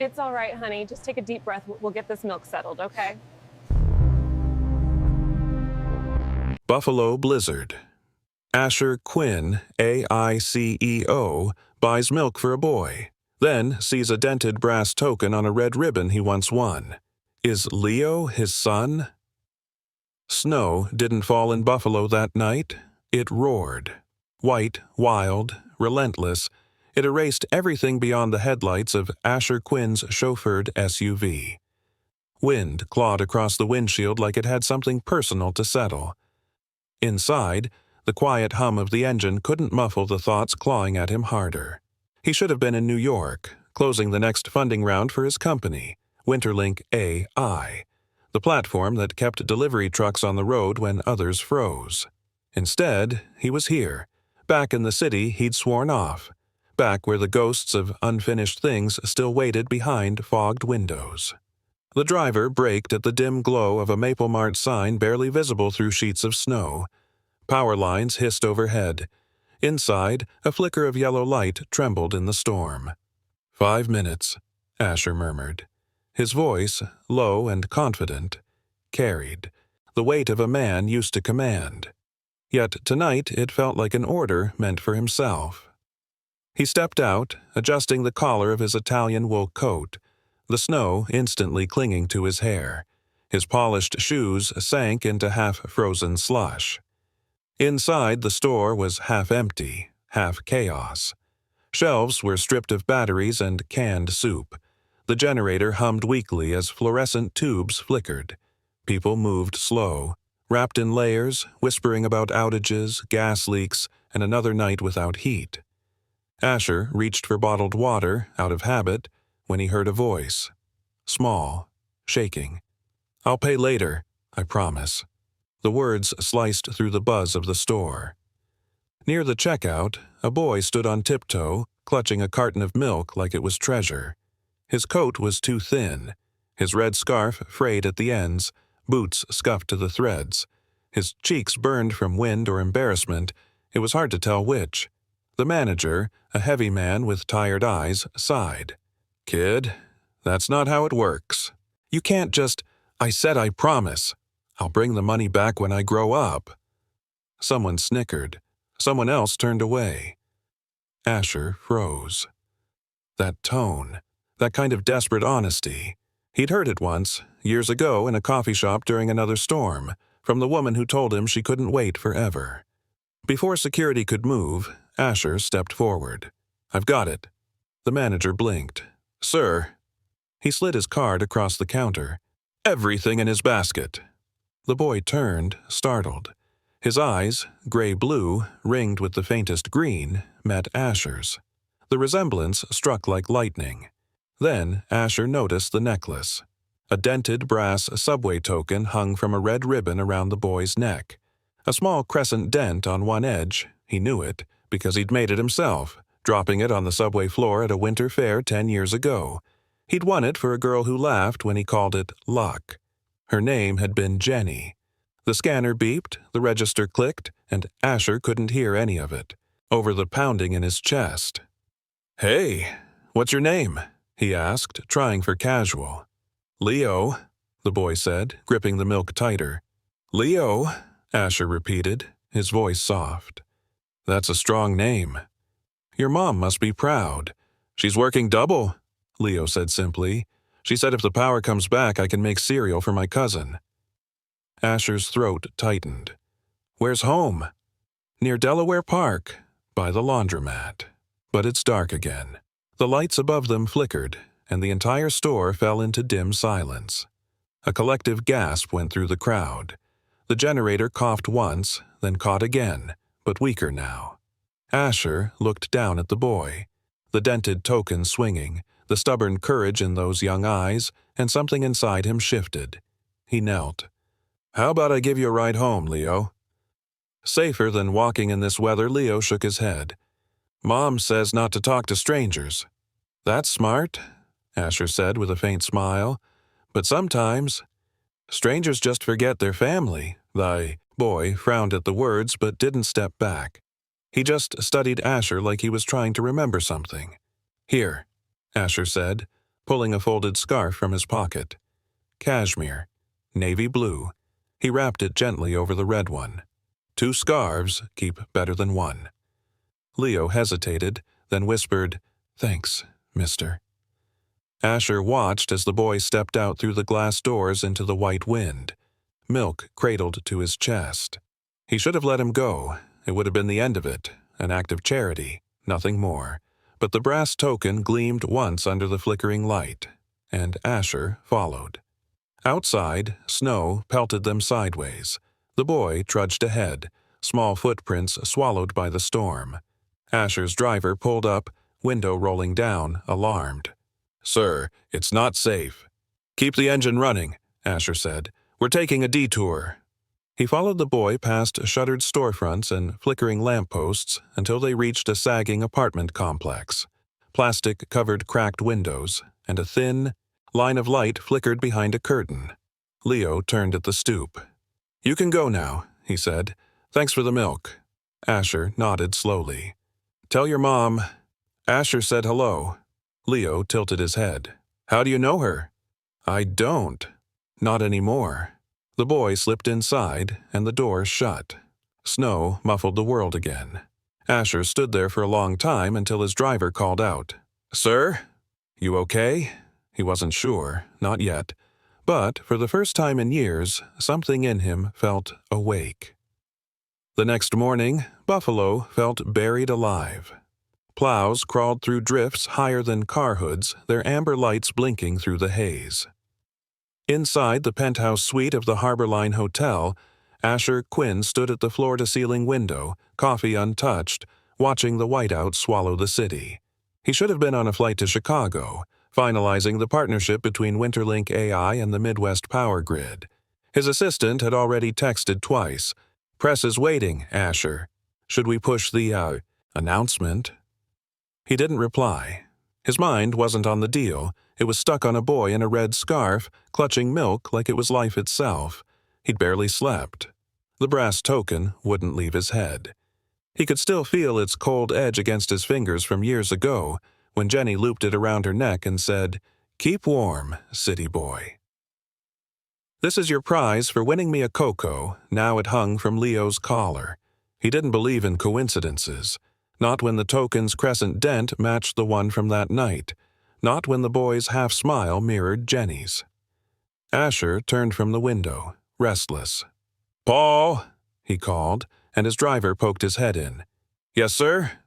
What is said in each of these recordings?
It's all right, honey. Just take a deep breath. We'll get this milk settled, okay? Buffalo Blizzard. Asher Quinn, AICEO, buys milk for a boy, then sees a dented brass token on a red ribbon he once won. Is Leo his son? Snow didn't fall in Buffalo that night. It roared. White, wild, relentless, it erased everything beyond the headlights of Asher Quinn's chauffeured SUV. Wind clawed across the windshield like it had something personal to settle. Inside, the quiet hum of the engine couldn't muffle the thoughts clawing at him harder. He should have been in New York, closing the next funding round for his company, Winterlink AI, the platform that kept delivery trucks on the road when others froze. Instead, he was here, back in the city he'd sworn off, back where the ghosts of unfinished things still waited behind fogged windows. The driver braked at the dim glow of a Maple Mart sign barely visible through sheets of snow. Power lines hissed overhead. Inside, a flicker of yellow light trembled in the storm. 5 minutes, Asher murmured. His voice, low and confident, carried the weight of a man used to command. Yet tonight it felt like an order meant for himself. He stepped out, adjusting the collar of his Italian wool coat, the snow instantly clinging to his hair. His polished shoes sank into half-frozen slush. Inside, the store was half empty, half chaos. Shelves were stripped of batteries and canned soup. The generator hummed weakly as fluorescent tubes flickered. People moved slow, wrapped in layers, whispering about outages, gas leaks, and another night without heat. Asher reached for bottled water, out of habit, when he heard a voice. Small, shaking. "I'll pay later, I promise." The words sliced through the buzz of the store. Near the checkout, a boy stood on tiptoe, clutching a carton of milk like it was treasure. His coat was too thin, his red scarf frayed at the ends, boots scuffed to the threads. His cheeks burned from wind or embarrassment. It was hard to tell which. The manager, a heavy man with tired eyes, sighed. "Kid, that's not how it works. You can't just, 'I said I promise. I'll bring the money back when I grow up.'" Someone snickered. Someone else turned away. Asher froze. That tone, that kind of desperate honesty. He'd heard it once, years ago in a coffee shop during another storm, from the woman who told him she couldn't wait forever. Before security could move, Asher stepped forward. "I've got it." The manager blinked. "Sir." He slid his card across the counter. "Everything in his basket." The boy turned, startled. His eyes, gray-blue, ringed with the faintest green, met Asher's. The resemblance struck like lightning. Then Asher noticed the necklace. A dented brass subway token hung from a red ribbon around the boy's neck. A small crescent dent on one edge, he knew it, because he'd made it himself, dropping it on the subway floor at a winter fair 10 years ago. He'd won it for a girl who laughed when he called it luck. Her name had been Jenny. The scanner beeped, the register clicked, and Asher couldn't hear any of it, over the pounding in his chest. "Hey, what's your name?" he asked, trying for casual. "Leo," the boy said, gripping the milk tighter. "Leo," Asher repeated, his voice soft. "That's a strong name. Your mom must be proud. She's working double," Leo said simply. "She said if the power comes back, I can make cereal for my cousin." Asher's throat tightened. "Where's home?" "Near Delaware Park, by the laundromat." But it's dark again. The lights above them flickered, and the entire store fell into dim silence. A collective gasp went through the crowd. The generator coughed once, then caught again, but weaker now. Asher looked down at the boy, the dented token swinging, the stubborn courage in those young eyes, and something inside him shifted. He knelt. "How about I give you a ride home, Leo?" Safer than walking in this weather, Leo shook his head. "Mom says not to talk to strangers." "That's smart," Asher said with a faint smile. "But sometimes strangers just forget their family." The boy frowned at the words but didn't step back. He just studied Asher like he was trying to remember something. "Here," Asher said, pulling a folded scarf from his pocket. Cashmere, navy blue. He wrapped it gently over the red one. 2 scarves keep better than one. Leo hesitated, then whispered, "Thanks, mister." Asher watched as the boy stepped out through the glass doors into the white wind, milk cradled to his chest. He should have let him go. It would have been the end of it, an act of charity, nothing more. But the brass token gleamed once under the flickering light, and Asher followed. Outside, snow pelted them sideways. The boy trudged ahead, small footprints swallowed by the storm. Asher's driver pulled up, window rolling down, alarmed. "Sir, it's not safe." "Keep the engine running," Asher said. "We're taking a detour." He followed the boy past shuttered storefronts and flickering lampposts until they reached a sagging apartment complex. Plastic-covered cracked windows, and a thin line of light flickered behind a curtain. Leo turned at the stoop. "You can go now," he said. "Thanks for the milk." Asher nodded slowly. "Tell your mom." Asher said hello. Leo tilted his head. "How do you know her?" "I don't. Not anymore." The boy slipped inside, and the door shut. Snow muffled the world again. Asher stood there for a long time until his driver called out. "Sir? You okay?" He wasn't sure, not yet. But, for the first time in years, something in him felt awake. The next morning, Buffalo felt buried alive. Plows crawled through drifts higher than car hoods, their amber lights blinking through the haze. Inside the penthouse suite of the Harbor Line Hotel, Asher Quinn stood at the floor-to-ceiling window, coffee untouched, watching the whiteout swallow the city. He should have been on a flight to Chicago, finalizing the partnership between Winterlink AI and the Midwest Power Grid. His assistant had already texted twice. "Press is waiting, Asher. Should we push the, announcement?" He didn't reply. His mind wasn't on the deal. It was stuck on a boy in a red scarf, clutching milk like it was life itself. He'd barely slept. The brass token wouldn't leave his head. He could still feel its cold edge against his fingers from years ago, when Jenny looped it around her neck and said, "Keep warm, city boy." "This is your prize for winning me a cocoa." Now it hung from Leo's collar. He didn't believe in coincidences. Not when the token's crescent dent matched the one from that night. Not when the boy's half-smile mirrored Jenny's. Asher turned from the window, restless. "Paul," he called, and his driver poked his head in. "Yes, sir?"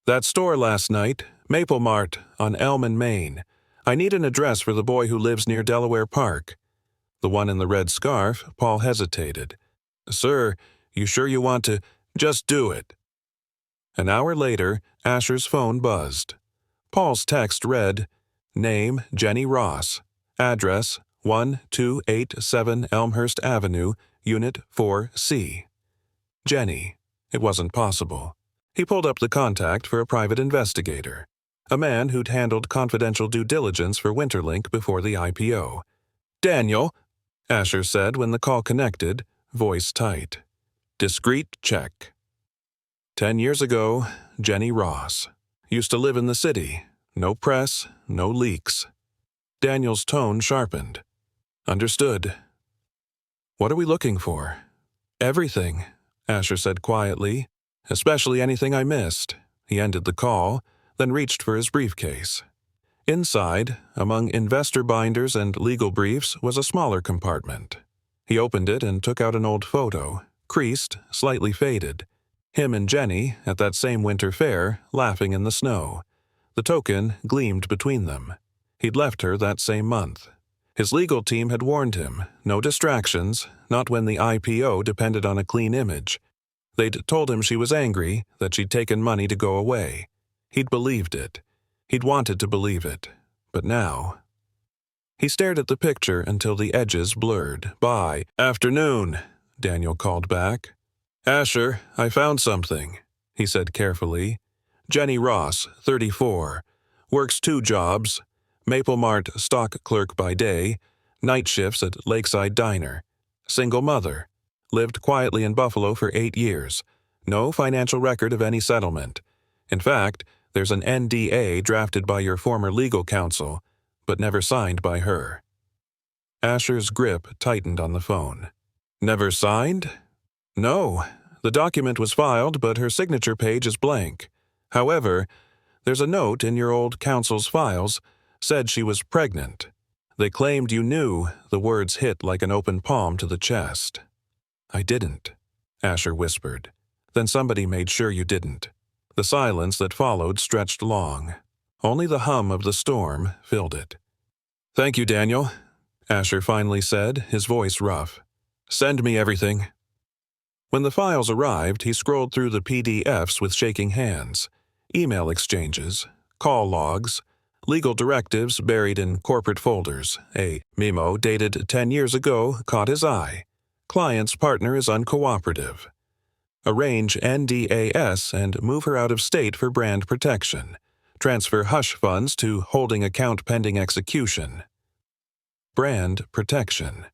"That store last night, Maple Mart, on Elm and Main. I need an address for the boy who lives near Delaware Park." The one in the red scarf, Paul hesitated. "Sir, you sure you want to? Just do it." An hour later, Asher's phone buzzed. Paul's text read, "Name, Jenny Ross. Address, 1287 Elmhurst Avenue, Unit 4C. Jenny. It wasn't possible. He pulled up the contact for a private investigator, a man who'd handled confidential due diligence for Winterlink before the IPO. "Daniel," Asher said when the call connected, voice tight. "Discreet check." 10 years ago, Jenny Ross. Used to live in the city. No press, no leaks. Daniel's tone sharpened. "Understood." "What are we looking for?" "Everything," Asher said quietly. "Especially anything I missed." He ended the call, then reached for his briefcase. Inside, among investor binders and legal briefs, was a smaller compartment. He opened it and took out an old photo, creased, slightly faded. Him and Jenny, at that same winter fair, laughing in the snow. The token gleamed between them. He'd left her that same month. His legal team had warned him, no distractions, not when the IPO depended on a clean image. They'd told him she was angry, that she'd taken money to go away. He'd believed it. He'd wanted to believe it. But now... He stared at the picture until the edges blurred. "By afternoon," Daniel called back. "Asher, I found something," he said carefully. "Jenny Ross, 34. Works 2 jobs. Maple Mart stock clerk by day, night shifts at Lakeside Diner. Single mother. Lived quietly in Buffalo for 8 years. No financial record of any settlement. In fact, there's an NDA drafted by your former legal counsel, but never signed by her. Asher's grip tightened on the phone. Never signed? No. The document was filed, but her signature page is blank. However, there's a note in your old counsel's files, said she was pregnant. They claimed you knew. The words hit like an open palm to the chest. I didn't, Asher whispered. Then somebody made sure you didn't. The silence that followed stretched long. Only the hum of the storm filled it. Thank you, Daniel, Asher finally said, his voice rough. Send me everything. When the files arrived, he scrolled through the PDFs with shaking hands. Email exchanges, call logs, legal directives buried in corporate folders. A memo dated 10 years ago caught his eye. Client's partner is uncooperative. Arrange NDAS and move her out of state for brand protection. Transfer hush funds to holding account pending execution. Brand protection.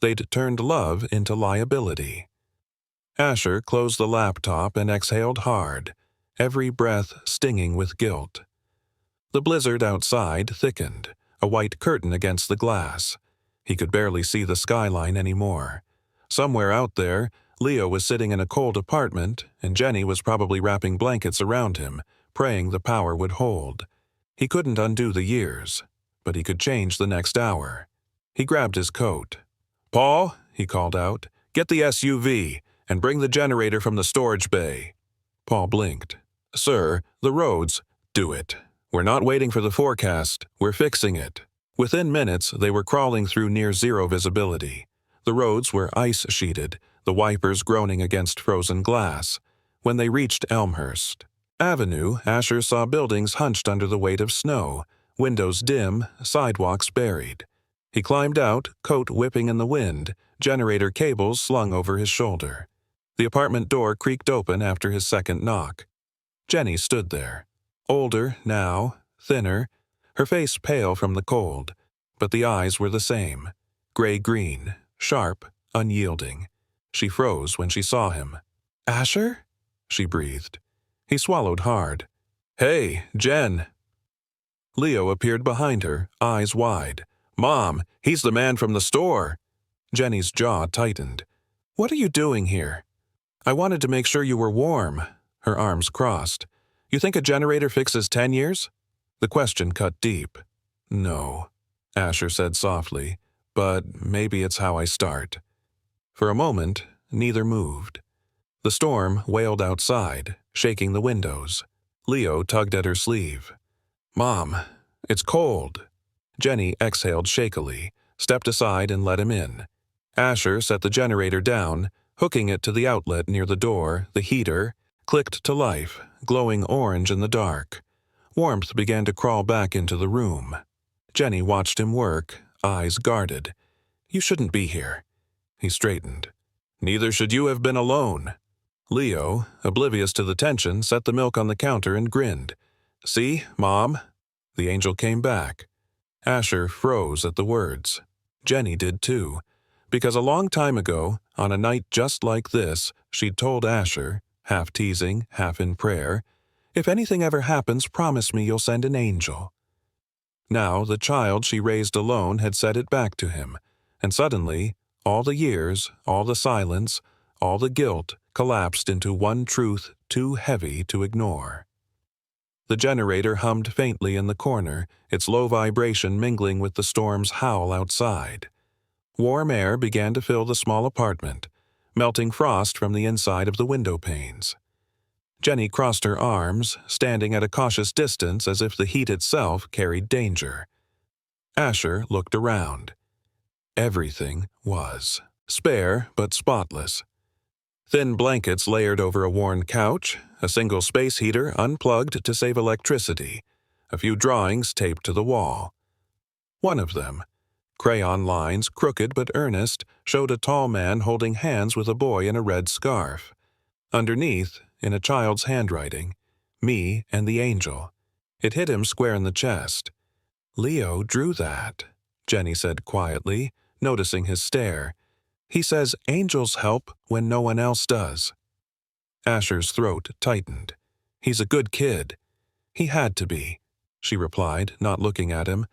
They'd turned love into liability. Asher closed the laptop and exhaled hard, every breath stinging with guilt. The blizzard outside thickened, a white curtain against the glass. He could barely see the skyline anymore. Somewhere out there, Leo was sitting in a cold apartment, and Jenny was probably wrapping blankets around him, praying the power would hold. He couldn't undo the years, but he could change the next hour. He grabbed his coat. Paul, he called out, get the SUV and bring the generator from the storage bay. Paul blinked. Sir, the roads. Do it. We're not waiting for the forecast. We're fixing it. Within minutes, they were crawling through near-zero visibility. The roads were ice-sheeted, the wipers groaning against frozen glass. When they reached Elmhurst Avenue, Asher saw buildings hunched under the weight of snow, windows dim, sidewalks buried. He climbed out, coat whipping in the wind, generator cables slung over his shoulder. The apartment door creaked open after his second knock. Jenny stood there. Older now, thinner, her face pale from the cold, but the eyes were the same. Gray-green, sharp, unyielding. She froze when she saw him. Asher? She breathed. He swallowed hard. Hey, Jen. Leo appeared behind her, eyes wide. Mom, he's the man from the store. Jenny's jaw tightened. What are you doing here? I wanted to make sure you were warm. Her arms crossed. You think a generator fixes 10 years? The question cut deep. No, Asher said softly, but maybe it's how I start. For a moment, neither moved. The storm wailed outside, shaking the windows. Leo tugged at her sleeve. Mom, it's cold. Jenny exhaled shakily, stepped aside and let him in. Asher set the generator down, hooking it to the outlet near the door. The heater clicked to life, glowing orange in the dark. Warmth began to crawl back into the room. Jenny watched him work, eyes guarded. You shouldn't be here. He straightened. Neither should you have been alone. Leo, oblivious to the tension, set the milk on the counter and grinned. See, Mom? The angel came back. Asher froze at the words. Jenny did too, because a long time ago, on a night just like this, she'd told Asher, half teasing, half in prayer, if anything ever happens, promise me you'll send an angel. Now the child she raised alone had said it back to him, and suddenly, all the years, all the silence, all the guilt collapsed into one truth too heavy to ignore. The generator hummed faintly in the corner, its low vibration mingling with the storm's howl outside. Warm air began to fill the small apartment, melting frost from the inside of the window panes. Jenny crossed her arms, standing at a cautious distance as if the heat itself carried danger. Asher looked around. Everything was spare but spotless. Thin blankets layered over a worn couch, a single space heater unplugged to save electricity, a few drawings taped to the wall. One of them, crayon lines crooked but earnest, showed a tall man holding hands with a boy in a red scarf. Underneath, in a child's handwriting, me and the angel. It hit him square in the chest. Leo drew that, Jenny said quietly, noticing his stare. He says angels help when no one else does. Asher's throat tightened. He's a good kid. He had to be, she replied, not looking at him.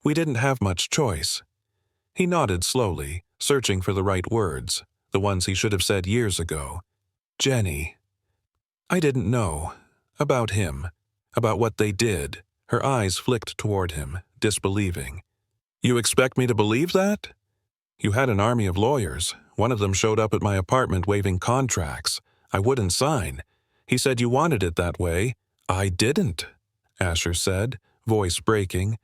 We didn't have much choice. He nodded slowly, searching for the right words, the ones he should have said years ago. Jenny. I didn't know. About him. About what they did. Her eyes flicked toward him, disbelieving. You expect me to believe that? You had an army of lawyers. One of them showed up at my apartment waving contracts. I wouldn't sign. He said you wanted it that way. I didn't, Asher said, voice breaking.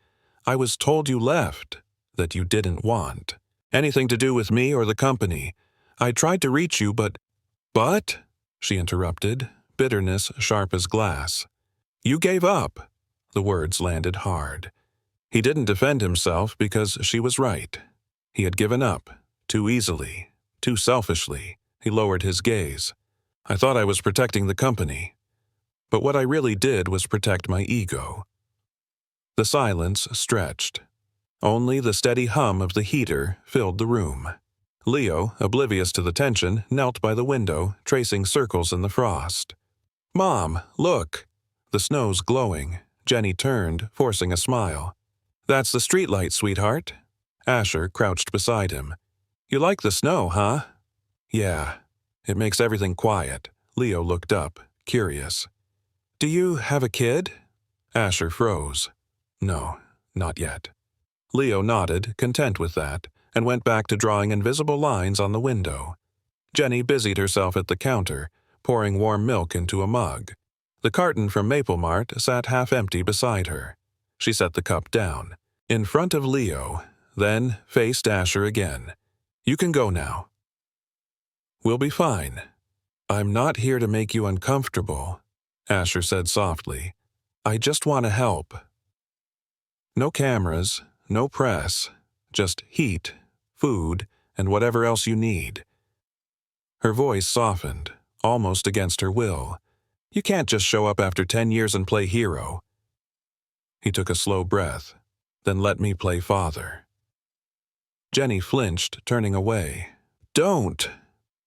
I was told you left, that you didn't want anything to do with me or the company. I tried to reach you, but, she interrupted, bitterness sharp as glass. You gave up. The words landed hard. He didn't defend himself because she was right. He had given up, too easily, too selfishly. He lowered his gaze. I thought I was protecting the company. But what I really did was protect my ego. The silence stretched. Only the steady hum of the heater filled the room. Leo, oblivious to the tension, knelt by the window, tracing circles in the frost. Mom, look! The snow's glowing. Jenny turned, forcing a smile. That's the streetlight, sweetheart. Asher crouched beside him. You like the snow, huh? Yeah. It makes everything quiet. Leo looked up, curious. Do you have a kid? Asher froze. No, not yet. Leo nodded, content with that, and went back to drawing invisible lines on the window. Jenny busied herself at the counter, pouring warm milk into a mug. The carton from Maple Mart sat half empty beside her. She set the cup down, in front of Leo, then faced Asher again. You can go now. We'll be fine. I'm not here to make you uncomfortable, Asher said softly. I just want to help. No cameras, no press, just heat, food, and whatever else you need. Her voice softened, almost against her will. You can't just show up after 10 years and play hero. He took a slow breath, then let me play father. Jenny flinched, turning away. Don't!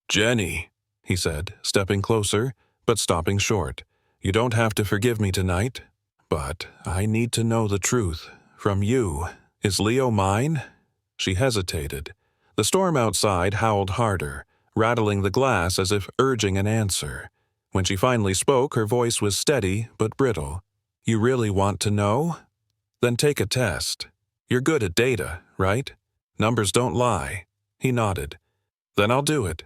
Jenny, he said, stepping closer, but stopping short. You don't have to forgive me tonight, but I need to know the truth. From you. Is Leo mine? She hesitated. The storm outside howled harder, rattling the glass as if urging an answer. When she finally spoke, her voice was steady but brittle. You really want to know? Then take a test. You're good at data, right? Numbers don't lie. He nodded. Then I'll do it.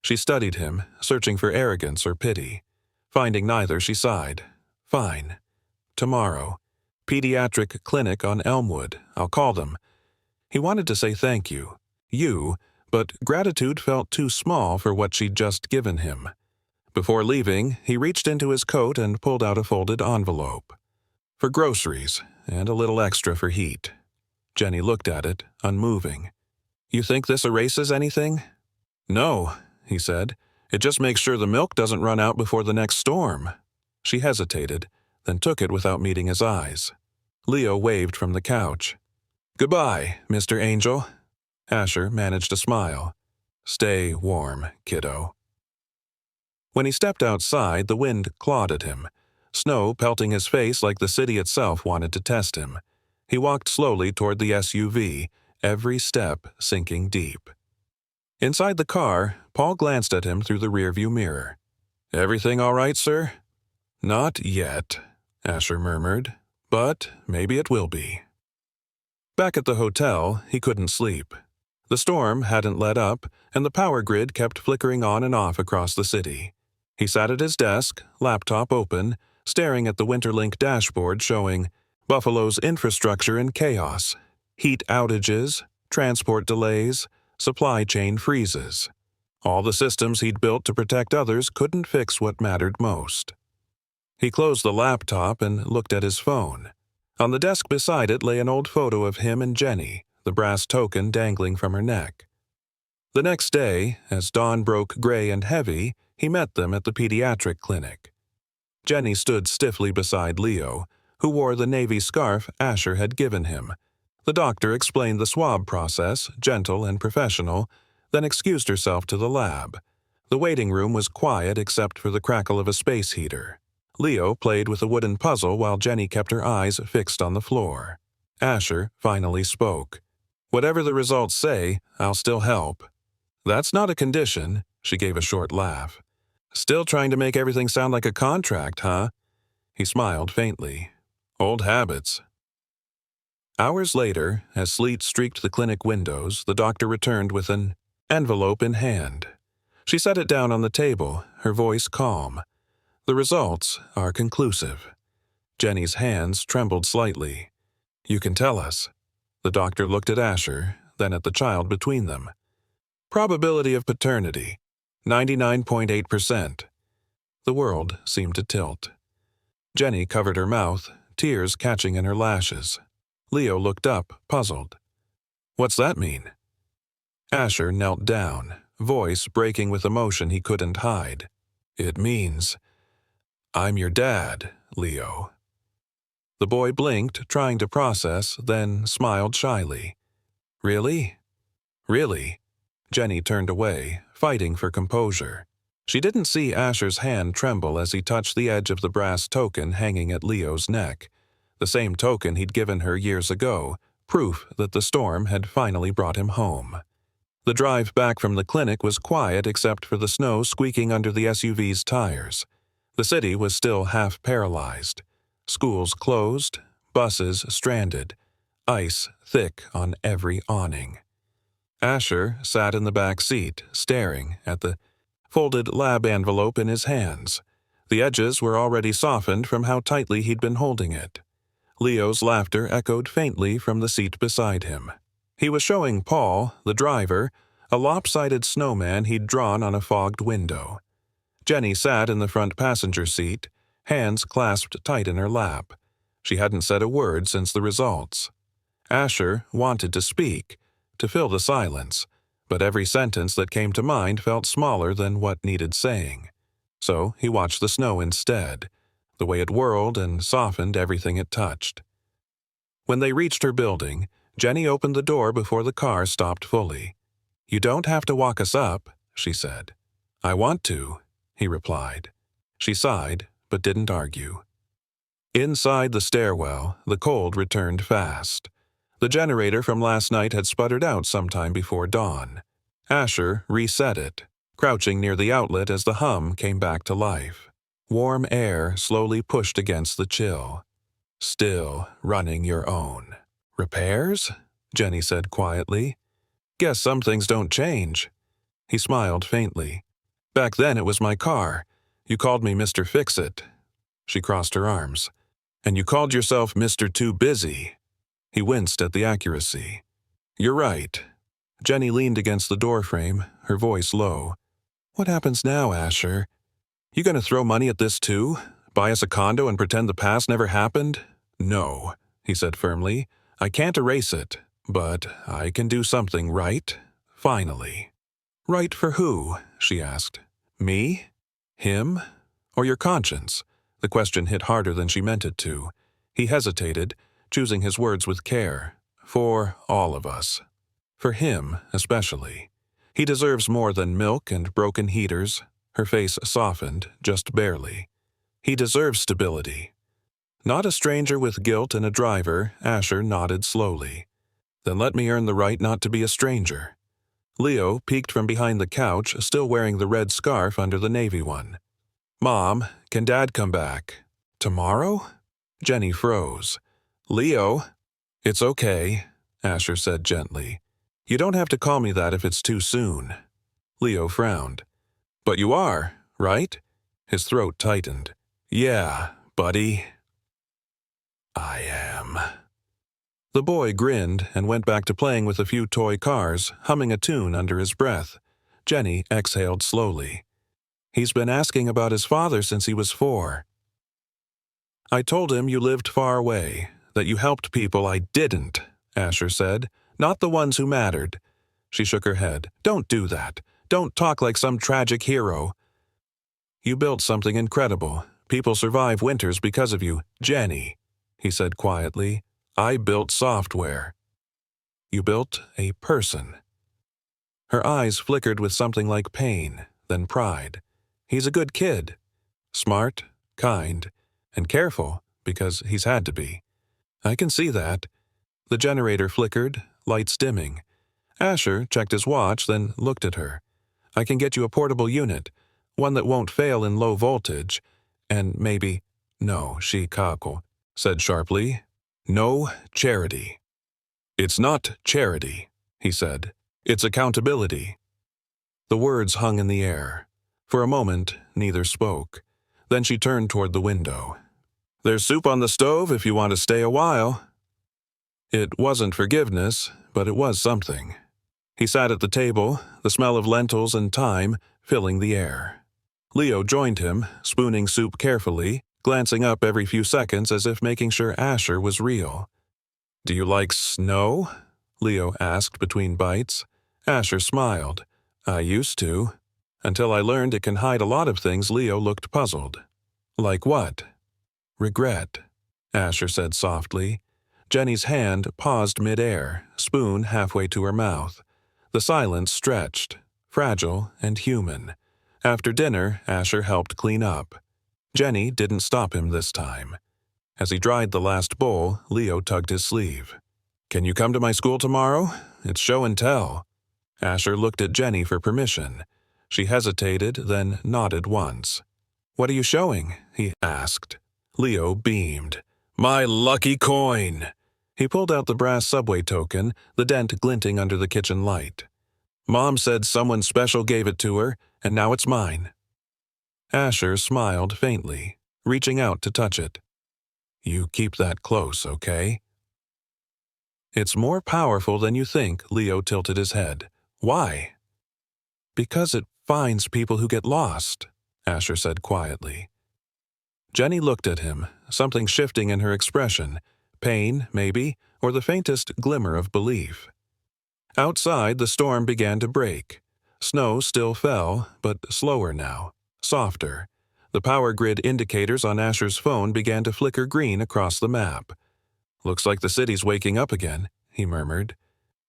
She studied him, searching for arrogance or pity. Finding neither, she sighed. Fine. Tomorrow. Pediatric clinic on Elmwood. I'll call them. He wanted to say thank you. But gratitude felt too small for what she'd just given him. Before leaving, he reached into his coat and pulled out a folded envelope. For groceries, and a little extra for heat. Jenny looked at it, unmoving. You think this erases anything? No, he said. It just makes sure the milk doesn't run out before the next storm. She hesitated, then took it without meeting his eyes. Leo waved from the couch. Goodbye, Mr. Angel. Asher managed a smile. Stay warm, kiddo. When he stepped outside, the wind clawed at him, snow pelting his face like the city itself wanted to test him. He walked slowly toward the SUV, every step sinking deep. Inside the car, Paul glanced at him through the rearview mirror. Everything all right, sir? Not yet, Asher murmured, but maybe it will be. Back at the hotel, he couldn't sleep. The storm hadn't let up, and the power grid kept flickering on and off across the city. He sat at his desk, laptop open, staring at the Winterlink dashboard showing Buffalo's infrastructure in chaos, heat outages, transport delays, supply chain freezes. All the systems he'd built to protect others couldn't fix what mattered most. He closed the laptop and looked at his phone. On the desk beside it lay an old photo of him and Jenny, the brass token dangling from her neck. The next day, as dawn broke gray and heavy, he met them at the pediatric clinic. Jenny stood stiffly beside Leo, who wore the navy scarf Asher had given him. The doctor explained the swab process, gentle and professional, then excused herself to the lab. The waiting room was quiet except for the crackle of a space heater. Leo played with a wooden puzzle while Jenny kept her eyes fixed on the floor. Asher finally spoke. Whatever the results say, I'll still help. That's not a condition, she gave a short laugh. Still trying to make everything sound like a contract, huh? He smiled faintly. Old habits. Hours later, as sleet streaked the clinic windows, the doctor returned with an envelope in hand. She set it down on the table, her voice calm. The results are conclusive. Jenny's hands trembled slightly. You can tell us. The doctor looked at Asher, then at the child between them. Probability of paternity, 99.8%. The world seemed to tilt. Jenny covered her mouth, tears catching in her lashes. Leo looked up, puzzled. What's that mean? Asher knelt down, voice breaking with emotion he couldn't hide. It means, I'm your dad, Leo. The boy blinked, trying to process, then smiled shyly. Really? Really? Jenny turned away, fighting for composure. She didn't see Asher's hand tremble as he touched the edge of the brass token hanging at Leo's neck. The same token he'd given her years ago, proof that the storm had finally brought him home. The drive back from the clinic was quiet except for the snow squeaking under the SUV's tires. The city was still half paralyzed. Schools closed, buses stranded, ice thick on every awning. Asher sat in the back seat, staring at the folded lab envelope in his hands. The edges were already softened from how tightly he'd been holding it. Leo's laughter echoed faintly from the seat beside him. He was showing Paul, the driver, a lopsided snowman he'd drawn on a fogged window. Jenny sat in the front passenger seat, hands clasped tight in her lap. She hadn't said a word since the results. Asher wanted to speak, to fill the silence, but every sentence that came to mind felt smaller than what needed saying. So he watched the snow instead, the way it whirled and softened everything it touched. When they reached her building, Jenny opened the door before the car stopped fully. You don't have to walk us up, she said. I want to, he replied. She sighed, but didn't argue. Inside the stairwell, the cold returned fast. The generator from last night had sputtered out sometime before dawn. Asher reset it, crouching near the outlet as the hum came back to life. Warm air slowly pushed against the chill. Still running your own. Repairs? Jenny said quietly. Guess some things don't change. He smiled faintly. Back then it was my car. You called me Mr. Fix-It. She crossed her arms. And you called yourself Mr. Too Busy. He winced at the accuracy. You're right. Jenny leaned against the doorframe, her voice low. What happens now, Asher? You gonna throw money at this too? Buy us a condo and pretend the past never happened? No, he said firmly. I can't erase it, but I can do something right, finally. Right for who? She asked. Me? Him? Or your conscience? The question hit harder than she meant it to. He hesitated, choosing his words with care. For all of us. For him, especially. He deserves more than milk and broken heaters. Her face softened, just barely. He deserves stability. Not a stranger with guilt and a driver, Asher nodded slowly. Then let me earn the right not to be a stranger. Leo peeked from behind the couch, still wearing the red scarf under the navy one. Mom, can Dad come back? Tomorrow? Jenny froze. Leo? It's okay, Asher said gently. You don't have to call me that if it's too soon. Leo frowned. But you are, right? His throat tightened. Yeah, buddy. I am. The boy grinned and went back to playing with a few toy cars, humming a tune under his breath. Jenny exhaled slowly. He's been asking about his father since he was 4. I told him you lived far away, that you helped people I didn't, Asher said, not the ones who mattered. She shook her head. Don't do that. Don't talk like some tragic hero. You built something incredible. People survive winters because of you. Jenny, he said quietly, I built software. You built a person. Her eyes flickered with something like pain, then pride. He's a good kid. Smart, kind, and careful, because he's had to be. I can see that. The generator flickered, lights dimming. Asher checked his watch, then looked at her. I can get you a portable unit, one that won't fail in low voltage, and maybe— No, she said sharply. No charity. It's not charity, he said. It's accountability. The words hung in the air. For a moment, neither spoke. Then she turned toward the window. There's soup on the stove if you want to stay a while. It wasn't forgiveness, but it was something. He sat at the table, the smell of lentils and thyme filling the air. Leo joined him, spooning soup carefully, glancing up every few seconds as if making sure Asher was real. Do you like snow? Leo asked between bites. Asher smiled. I used to. Until I learned it can hide a lot of things. Leo looked puzzled. Like what? Regret, Asher said softly. Jenny's hand paused mid-air, spoon halfway to her mouth. The silence stretched, fragile and human. After dinner, Asher helped clean up. Jenny didn't stop him this time. As he dried the last bowl, Leo tugged his sleeve. Can you come to my school tomorrow? It's show and tell. Asher looked at Jenny for permission. She hesitated, then nodded once. What are you showing? He asked. Leo beamed. My lucky coin! He pulled out the brass subway token, the dent glinting under the kitchen light. Mom said someone special gave it to her, and now it's mine. Asher smiled faintly, reaching out to touch it. You keep that close, okay? It's more powerful than you think, Leo tilted his head. Why? Because it finds people who get lost, Asher said quietly. Jenny looked at him, something shifting in her expression. Pain, maybe, or the faintest glimmer of belief. Outside, the storm began to break. Snow still fell, but slower now, softer. The power grid indicators on Asher's phone began to flicker green across the map. Looks like the city's waking up again, he murmured.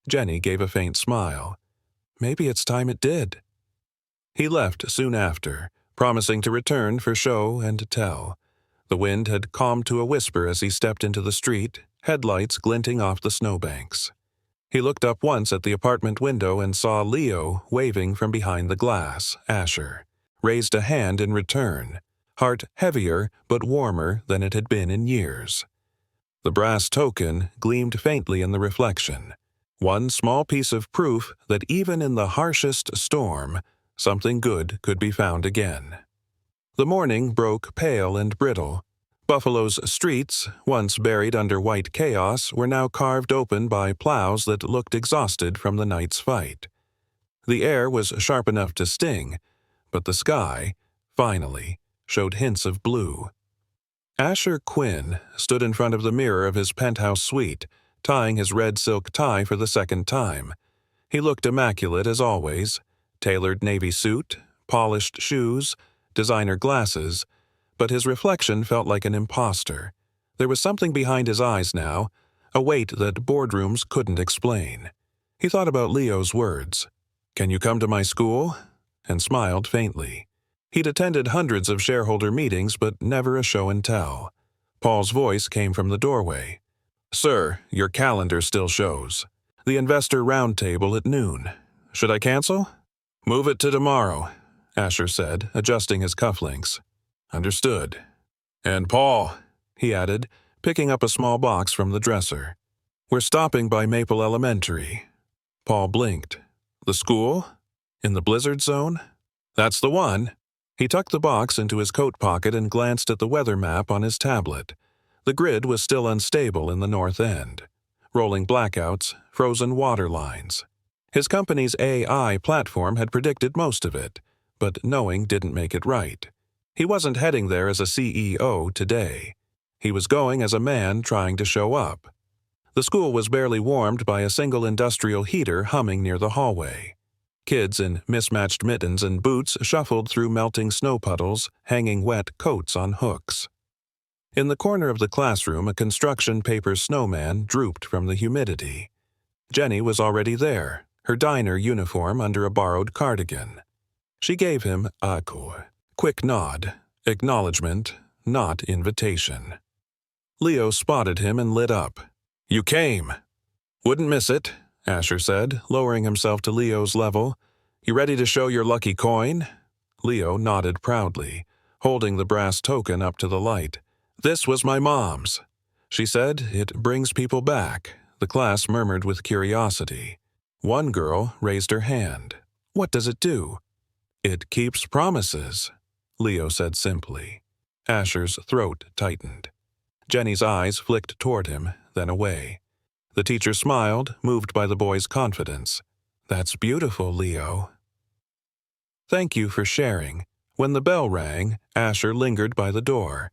Jenny gave a faint smile. Maybe it's time it did. He left soon after, promising to return for show and tell. The wind had calmed to a whisper as he stepped into the street, headlights glinting off the snowbanks. He looked up once at the apartment window and saw Leo waving from behind the glass. Asher raised a hand in return, heart heavier but warmer than it had been in years. The brass token gleamed faintly in the reflection, one small piece of proof that even in the harshest storm, something good could be found again. The morning broke pale and brittle. Buffalo's streets, once buried under white chaos, were now carved open by plows that looked exhausted from the night's fight. The air was sharp enough to sting, but the sky, finally, showed hints of blue. Asher Quinn stood in front of the mirror of his penthouse suite, tying his red silk tie for the second time. He looked immaculate as always, tailored navy suit, polished shoes, designer glasses, but his reflection felt like an imposter. There was something behind his eyes now, a weight that boardrooms couldn't explain. He thought about Leo's words, "Can you come to my school?" and smiled faintly. He'd attended hundreds of shareholder meetings, but never a show and tell. Paul's voice came from the doorway. "Sir, your calendar still shows. The investor roundtable at noon. Should I cancel?" "Move it to tomorrow," Asher said, adjusting his cufflinks. "Understood." "And Paul," he added, picking up a small box from the dresser. "We're stopping by Maple Elementary." Paul blinked. "The school? In the blizzard zone?" "That's the one." He tucked the box into his coat pocket and glanced at the weather map on his tablet. The grid was still unstable in the north end. Rolling blackouts, frozen water lines. His company's AI platform had predicted most of it, but knowing didn't make it right. He wasn't heading there as a CEO today. He was going as a man trying to show up. The school was barely warmed by a single industrial heater humming near the hallway. Kids in mismatched mittens and boots shuffled through melting snow puddles, hanging wet coats on hooks. In the corner of the classroom, a construction paper snowman drooped from the humidity. Jenny was already there, her diner uniform under a borrowed cardigan. She gave him a quick nod, acknowledgement, not invitation. Leo spotted him and lit up. "You came," Wouldn't miss it, Asher said, lowering himself to Leo's level. You ready to show your lucky coin? Leo nodded proudly, holding the brass token up to the light. This was my mom's. She said, it brings people back. The class murmured with curiosity. One girl raised her hand. What does it do? It keeps promises, Leo said simply. Asher's throat tightened. Jenny's eyes flicked toward him, then away. The teacher smiled, moved by the boy's confidence. That's beautiful, Leo. Thank you for sharing. When the bell rang, Asher lingered by the door.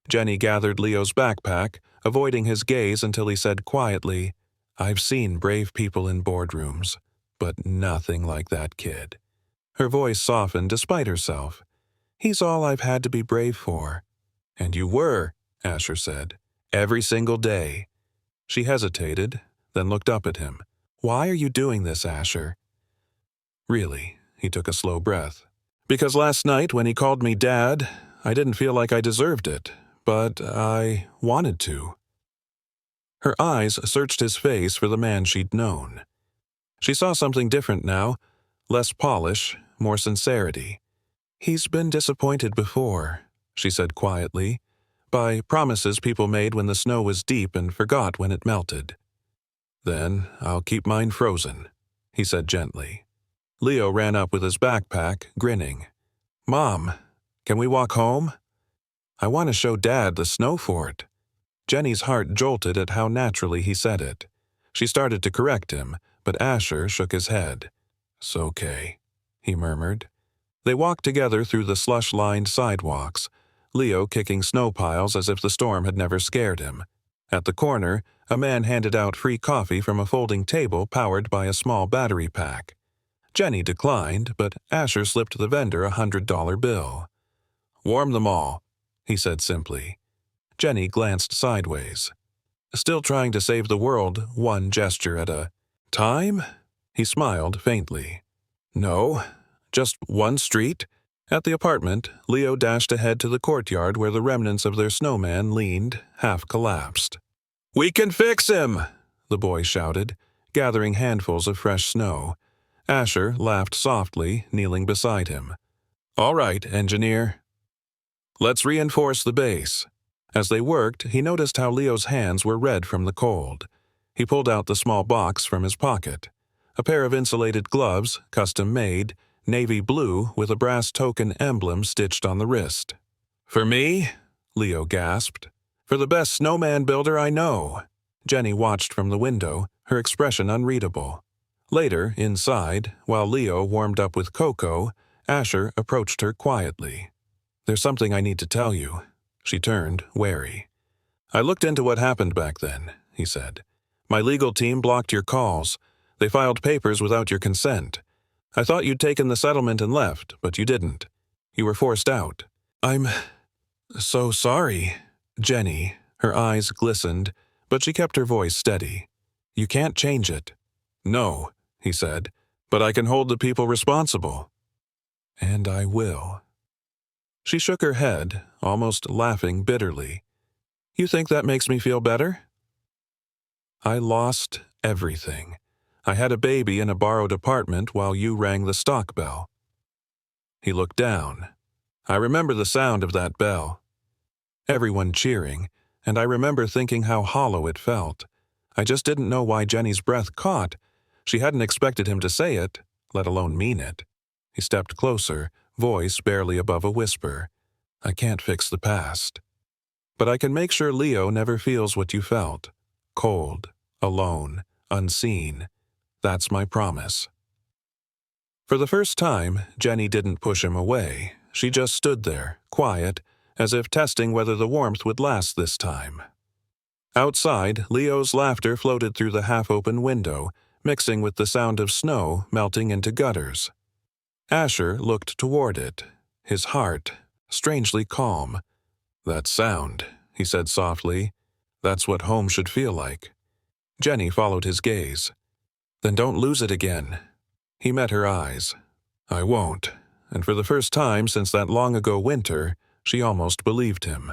Jenny gathered Leo's backpack, avoiding his gaze until he said quietly, I've seen brave people in boardrooms, but nothing like that kid. Her voice softened despite herself. He's all I've had to be brave for. And you were, Asher said, every single day. She hesitated, then looked up at him. Why are you doing this, Asher? Really, he took a slow breath. Because last night when he called me Dad, I didn't feel like I deserved it, but I wanted to. Her eyes searched his face for the man she'd known. She saw something different now, less polish, more sincerity. He's been disappointed before, she said quietly, by promises people made when the snow was deep and forgot when it melted. Then I'll keep mine frozen, he said gently. Leo ran up with his backpack, grinning. Mom, can we walk home? I want to show Dad the snow fort. Jenny's heart jolted at how naturally he said it. She started to correct him, but Asher shook his head. It's okay, he murmured. They walked together through the slush-lined sidewalks, Leo kicking snow piles as if the storm had never scared him. At the corner, a man handed out free coffee from a folding table powered by a small battery pack. Jenny declined, but Asher slipped the vendor a $100 bill. Warm them all, he said simply. Jenny glanced sideways. Still trying to save the world, one gesture at a time? He smiled faintly. No, just one street. At the apartment, Leo dashed ahead to the courtyard where the remnants of their snowman leaned, half collapsed. We can fix him, the boy shouted, gathering handfuls of fresh snow. Asher laughed softly, kneeling beside him. All right, engineer. Let's reinforce the base. As they worked, he noticed how Leo's hands were red from the cold. He pulled out the small box from his pocket. A pair of insulated gloves, custom-made, navy blue with a brass token emblem stitched on the wrist. For me? Leo gasped. For the best snowman builder I know. Jenny watched from the window, her expression unreadable. Later, inside, while Leo warmed up with cocoa, Asher approached her quietly. There's something I need to tell you. She turned, wary. I looked into what happened back then, he said. My legal team blocked your calls. They filed papers without your consent. I thought you'd taken the settlement and left, but you didn't. You were forced out. I'm so sorry. Jenny, her eyes glistened, but she kept her voice steady. You can't change it. No, he said, but I can hold the people responsible. And I will. She shook her head, almost laughing bitterly. You think that makes me feel better? I lost everything. I had a baby in a borrowed apartment while you rang the stock bell. He looked down. I remember the sound of that bell. Everyone cheering, and I remember thinking how hollow it felt. I just didn't know why Jenny's breath caught. She hadn't expected him to say it, let alone mean it. He stepped closer, voice barely above a whisper. I can't fix the past. But I can make sure Leo never feels what you felt. Cold, alone, unseen. That's my promise. For the first time, Jenny didn't push him away. She just stood there, quiet, as if testing whether the warmth would last this time. Outside, Leo's laughter floated through the half-open window, mixing with the sound of snow melting into gutters. Asher looked toward it, his heart strangely calm. That sound, he said softly. That's what home should feel like. Jenny followed his gaze. Then don't lose it again. He met her eyes. I won't. And for the first time since that long-ago winter, she almost believed him.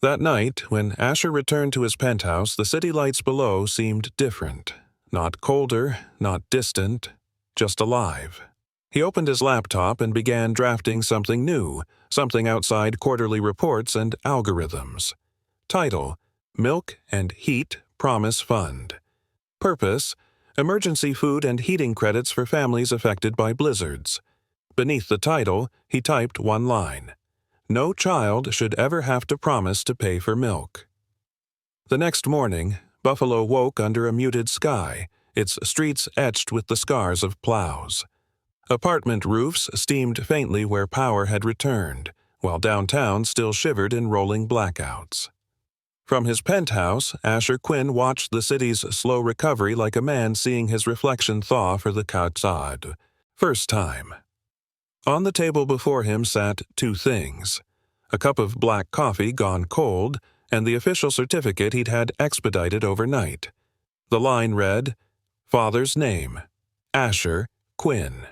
That night, when Asher returned to his penthouse, the city lights below seemed different. Not colder, not distant, just alive. He opened his laptop and began drafting something new, something outside quarterly reports and algorithms. Title: Milk and Heat Promise Fund. Purpose: Emergency food and heating credits for families affected by blizzards. Beneath the title, he typed one line: No child should ever have to promise to pay for milk. The next morning, Buffalo woke under a muted sky, its streets etched with the scars of plows. Apartment roofs steamed faintly where power had returned, while downtown still shivered in rolling blackouts. From his penthouse, Asher Quinn watched the city's slow recovery like a man seeing his reflection thaw for the Kautsad. First time. On the table before him sat two things: a cup of black coffee gone cold, and the official certificate he'd had expedited overnight. The line read, Father's name, Asher Quinn.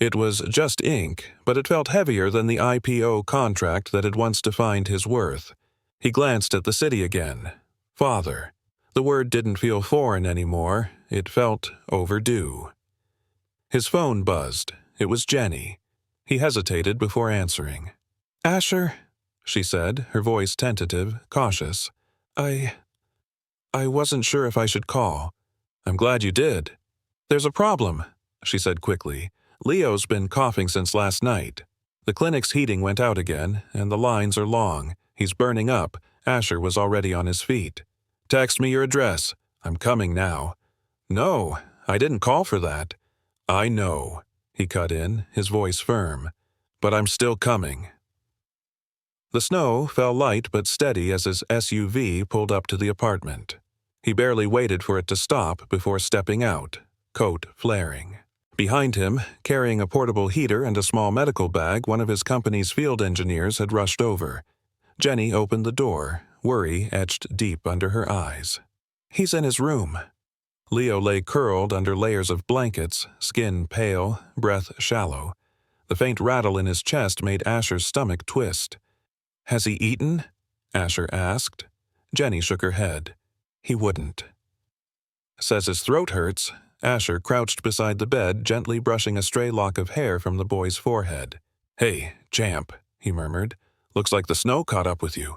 It was just ink, but it felt heavier than the IPO contract that had once defined his worth. He glanced at the city again. Father. The word didn't feel foreign anymore. It felt overdue. His phone buzzed. It was Jenny. He hesitated before answering. Asher, she said, her voice tentative, cautious. I wasn't sure if I should call. I'm glad you did. There's a problem, she said quickly. Leo's been coughing since last night. The clinic's heating went out again, and the lines are long. He's burning up. Asher was already on his feet. Text me your address. I'm coming now. No, I didn't call for that. I know, he cut in, his voice firm. But I'm still coming. The snow fell light but steady as his SUV pulled up to the apartment. He barely waited for it to stop before stepping out, coat flaring. Behind him, carrying a portable heater and a small medical bag, one of his company's field engineers had rushed over. Jenny opened the door, worry etched deep under her eyes. He's in his room. Leo lay curled under layers of blankets, skin pale, breath shallow. The faint rattle in his chest made Asher's stomach twist. Has he eaten? Asher asked. Jenny shook her head. He wouldn't. Says his throat hurts. Asher crouched beside the bed, gently brushing a stray lock of hair from the boy's forehead. Hey, champ, he murmured. Looks like the snow caught up with you.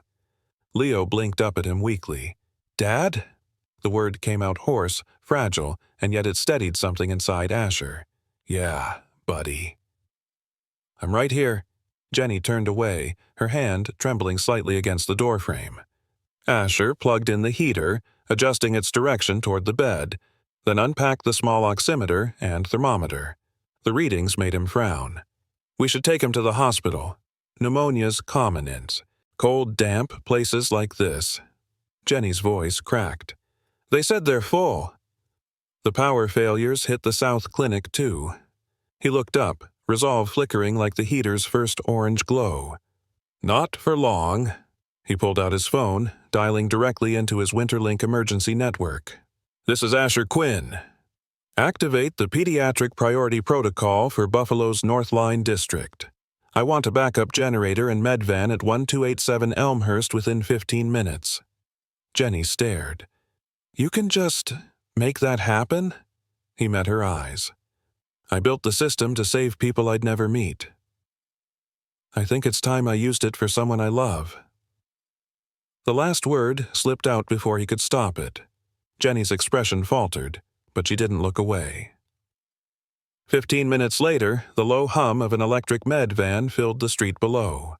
Leo blinked up at him weakly. Dad? The word came out hoarse, fragile, and yet it steadied something inside Asher. Yeah, buddy. I'm right here. Jenny turned away, her hand trembling slightly against the doorframe. Asher plugged in the heater, adjusting its direction toward the bed, then unpacked the small oximeter and thermometer. The readings made him frown. We should take him to the hospital. Pneumonia's common in cold, damp places like this. Jenny's voice cracked. They said they're full. The power failures hit the South Clinic, too. He looked up, resolve flickering like the heater's first orange glow. Not for long. He pulled out his phone, dialing directly into his Winterlink emergency network. This is Asher Quinn. Activate the Pediatric Priority Protocol for Buffalo's North Line District. I want a backup generator and medvan at 1287 Elmhurst within 15 minutes. Jenny stared. You can just make that happen? He met her eyes. I built the system to save people I'd never meet. I think it's time I used it for someone I love. The last word slipped out before he could stop it. Jenny's expression faltered, but she didn't look away. 15 minutes later, the low hum of an electric med van filled the street below.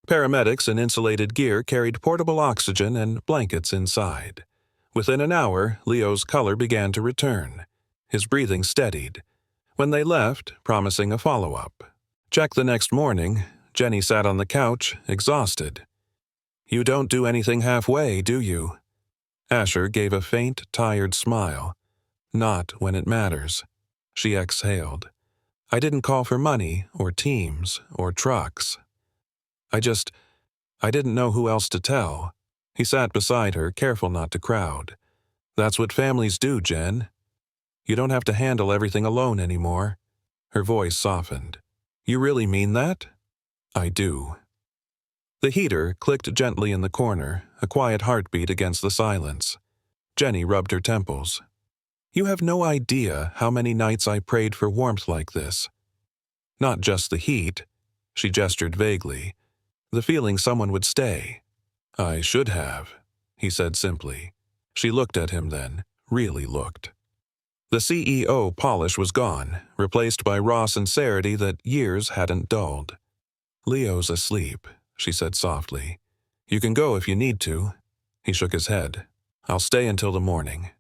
Paramedics in insulated gear carried portable oxygen and blankets inside. Within an hour, Leo's color began to return. His breathing steadied. When they left, promising a follow-up. Check the next morning, Jenny sat on the couch, exhausted. You don't do anything halfway, do you? Asher gave a faint, tired smile. Not when it matters. She exhaled. I didn't call for money, or teams, or trucks. I didn't know who else to tell. He sat beside her, careful not to crowd. That's what families do, Jen. You don't have to handle everything alone anymore. Her voice softened. You really mean that? I do. The heater clicked gently in the corner, a quiet heartbeat against the silence. Jenny rubbed her temples. You have no idea how many nights I prayed for warmth like this. Not just the heat, she gestured vaguely, the feeling someone would stay. I should have, he said simply. She looked at him then, really looked. The CEO polish was gone, replaced by raw sincerity that years hadn't dulled. Leo's asleep, she said softly. You can go if you need to. He shook his head. I'll stay until the morning.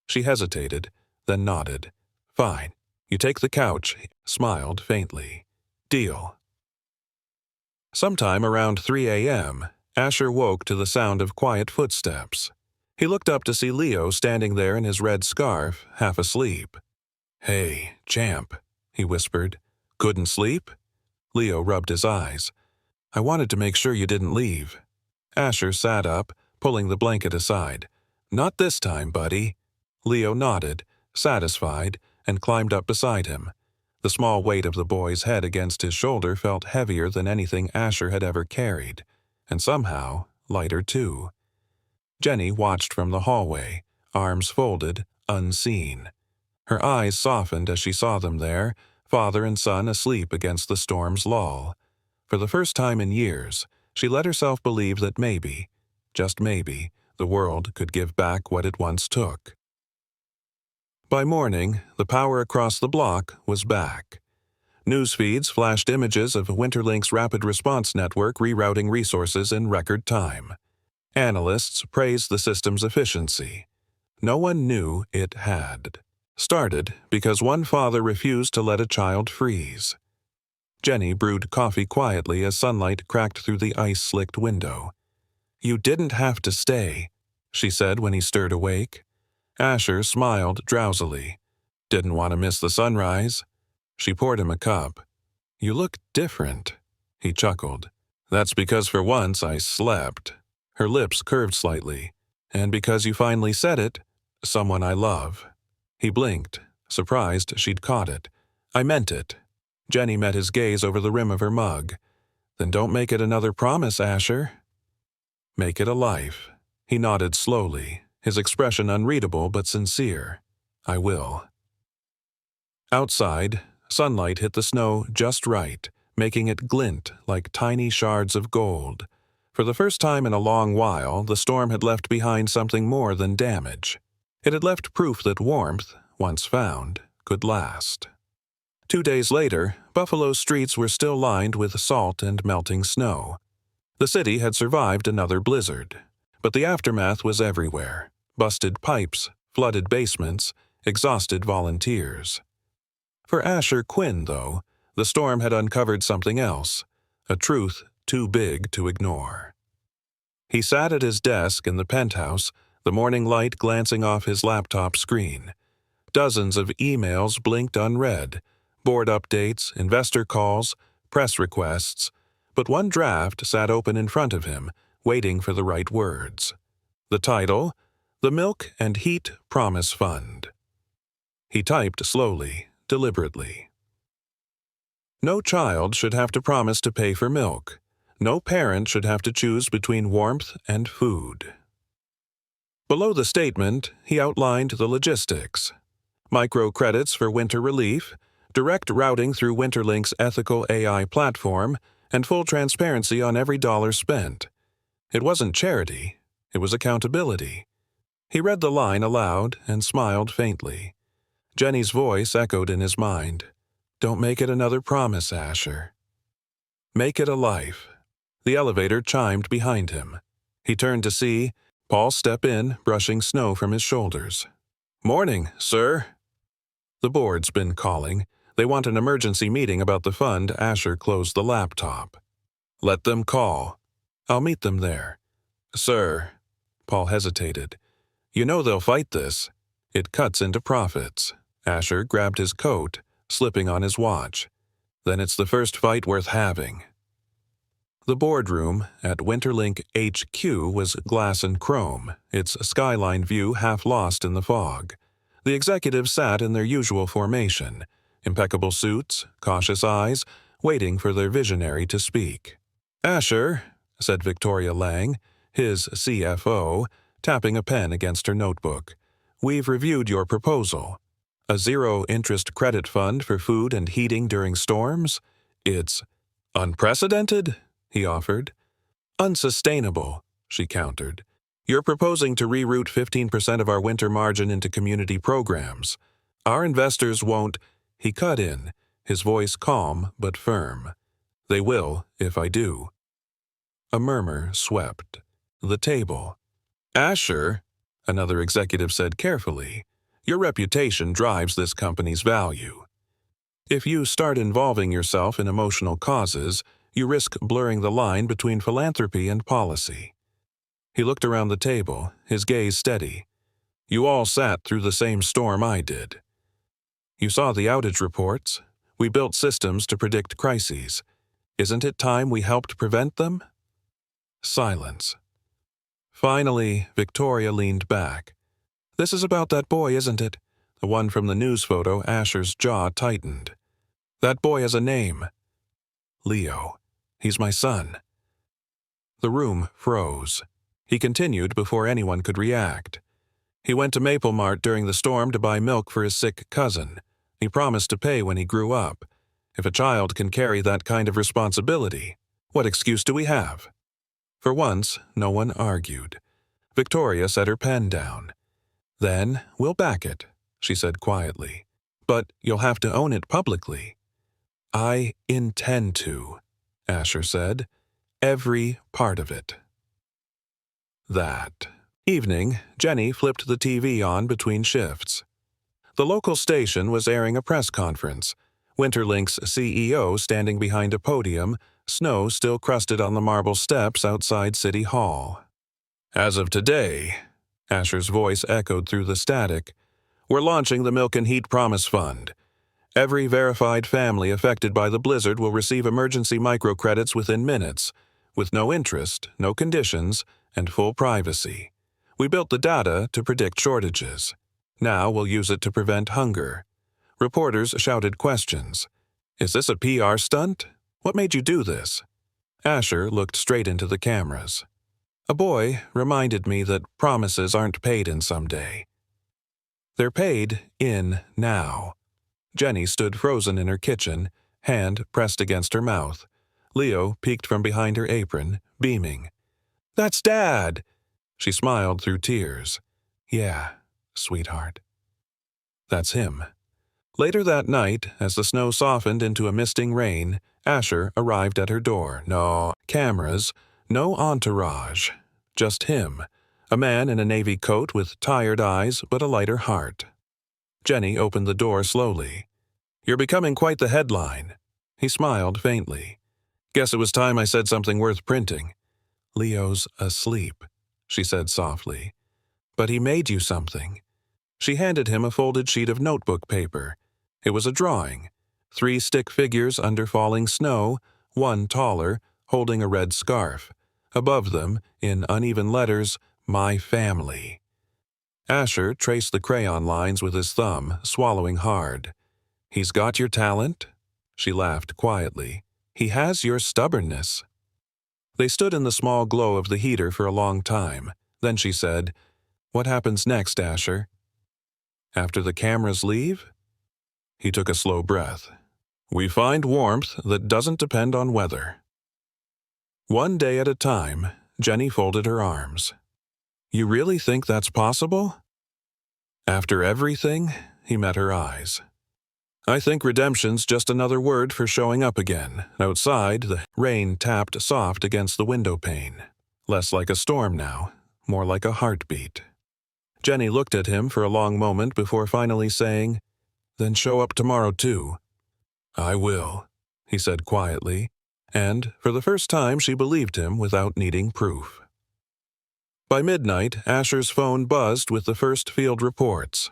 She hesitated, then nodded. Fine. You take the couch, smiled faintly. Deal. Sometime around 3 a.m., Asher woke to the sound of quiet footsteps. He looked up to see Leo standing there in his red scarf, half asleep. Hey, champ, he whispered. Couldn't sleep? Leo rubbed his eyes. I wanted to make sure you didn't leave. Asher sat up, pulling the blanket aside. Not this time, buddy. Leo nodded, satisfied, and climbed up beside him. The small weight of the boy's head against his shoulder felt heavier than anything Asher had ever carried, and somehow lighter too. Jenny watched from the hallway, arms folded, unseen. Her eyes softened as she saw them there, father and son asleep against the storm's lull. For the first time in years, she let herself believe that maybe, just maybe, the world could give back what it once took. By morning, the power across the block was back. News feeds flashed images of Winterlink's rapid response network rerouting resources in record time. Analysts praised the system's efficiency. No one knew it had. Started because one father refused to let a child freeze. Jenny brewed coffee quietly as sunlight cracked through the ice-slicked window. You didn't have to stay, she said when he stirred awake. Asher smiled drowsily. Didn't want to miss the sunrise. She poured him a cup. You look different, he chuckled. That's because for once I slept. Her lips curved slightly. And because you finally said it, someone I love. He blinked, surprised she'd caught it. I meant it. Jenny met his gaze over the rim of her mug. Then don't make it another promise, Asher. Make it a life. He nodded slowly, his expression unreadable but sincere. I will. Outside, sunlight hit the snow just right, making it glint like tiny shards of gold. For the first time in a long while, the storm had left behind something more than damage. It had left proof that warmth, once found, could last. 2 days later, Buffalo's streets were still lined with salt and melting snow. The city had survived another blizzard, but the aftermath was everywhere. Busted pipes, flooded basements, exhausted volunteers. For Asher Quinn, though, the storm had uncovered something else, a truth too big to ignore. He sat at his desk in the penthouse, the morning light glancing off his laptop screen. Dozens of emails blinked unread, board updates, investor calls, press requests, but one draft sat open in front of him, waiting for the right words. The title, The Milk and Heat Promise Fund. He typed slowly, deliberately. No child should have to promise to pay for milk. No parent should have to choose between warmth and food. Below the statement, he outlined the logistics. Microcredits for winter relief, direct routing through Winterlink's ethical AI platform, and full transparency on every dollar spent. It wasn't charity, it was accountability. He read the line aloud and smiled faintly. Jenny's voice echoed in his mind. Don't make it another promise, Asher. Make it a life. The elevator chimed behind him. He turned to see Paul step in, brushing snow from his shoulders. Morning, sir. The board's been calling. They want an emergency meeting about the fund. Asher closed the laptop. Let them call. I'll meet them there. Sir, Paul hesitated. You know they'll fight this. It cuts into profits. Asher grabbed his coat, slipping on his watch. Then it's the first fight worth having. The boardroom at Winterlink HQ was glass and chrome, its skyline view half lost in the fog. The executives sat in their usual formation, impeccable suits, cautious eyes, waiting for their visionary to speak. Asher, said Victoria Lang, his CFO, tapping a pen against her notebook. We've reviewed your proposal. A zero-interest credit fund for food and heating during storms? It's unprecedented, he offered. Unsustainable, she countered. You're proposing to reroute 15% of our winter margin into community programs. Our investors won't, he cut in, his voice calm but firm. They will if I do. A murmur swept the table. Asher, another executive said carefully, your reputation drives this company's value. If you start involving yourself in emotional causes, you risk blurring the line between philanthropy and policy. He looked around the table, his gaze steady. You all sat through the same storm I did. You saw the outage reports. We built systems to predict crises. Isn't it time we helped prevent them? Silence. Finally, Victoria leaned back. This is about that boy, isn't it? The one from the news photo. Asher's jaw tightened. That boy has a name. Leo. He's my son. The room froze. He continued before anyone could react. He went to Maple Mart during the storm to buy milk for his sick cousin. He promised to pay when he grew up. If a child can carry that kind of responsibility, what excuse do we have? For once, no one argued. Victoria set her pen down. Then we'll back it, she said quietly. But you'll have to own it publicly. I intend to, Asher said. Every part of it. That evening, Jenny flipped the TV on between shifts. The local station was airing a press conference. Winterlink's CEO standing behind a podium, snow still crusted on the marble steps outside City Hall. As of today, Asher's voice echoed through the static, we're launching the Milk and Heat Promise Fund. Every verified family affected by the blizzard will receive emergency microcredits within minutes, with no interest, no conditions, and full privacy. We built the data to predict shortages. Now we'll use it to prevent hunger. Reporters shouted questions. Is this a PR stunt? What made you do this? Asher looked straight into the cameras. A boy reminded me that promises aren't paid in someday. They're paid in now. Jenny stood frozen in her kitchen, hand pressed against her mouth. Leo peeked from behind her apron, beaming. That's Dad! She smiled through tears. Yeah, sweetheart. That's him. Later that night, as the snow softened into a misting rain, Asher arrived at her door. No cameras, no entourage. Just him, a man in a navy coat with tired eyes but a lighter heart. Jenny opened the door slowly. You're becoming quite the headline. He smiled faintly. Guess it was time I said something worth printing. Leo's asleep, she said softly. But he made you something. She handed him a folded sheet of notebook paper. It was a drawing. 3 stick figures under falling snow, one taller, holding a red scarf. Above them, in uneven letters, My Family. Asher traced the crayon lines with his thumb, swallowing hard. He's got your talent? She laughed quietly. He has your stubbornness. They stood in the small glow of the heater for a long time. Then she said, What happens next, Asher? After the cameras leave? He took a slow breath. We find warmth that doesn't depend on weather. One day at a time, Jenny folded her arms. You really think that's possible? After everything, he met her eyes. I think redemption's just another word for showing up again. Outside, the rain tapped soft against the window pane. Less like a storm now, more like a heartbeat. Jenny looked at him for a long moment before finally saying, Then show up tomorrow too. I will, he said quietly, and for the first time she believed him without needing proof. By midnight, Asher's phone buzzed with the first field reports.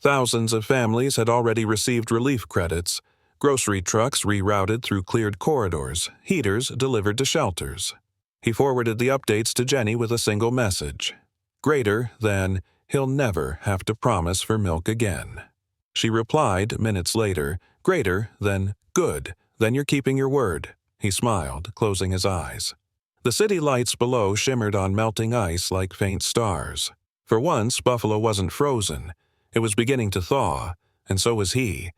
Thousands of families had already received relief credits, grocery trucks rerouted through cleared corridors, heaters delivered to shelters. He forwarded the updates to Jenny with a single message. Greater than, he'll never have to promise for milk again. She replied minutes later, greater than, good, then you're keeping your word. He smiled, closing his eyes. The city lights below shimmered on melting ice like faint stars. For once, Buffalo wasn't frozen. It was beginning to thaw, and so was he.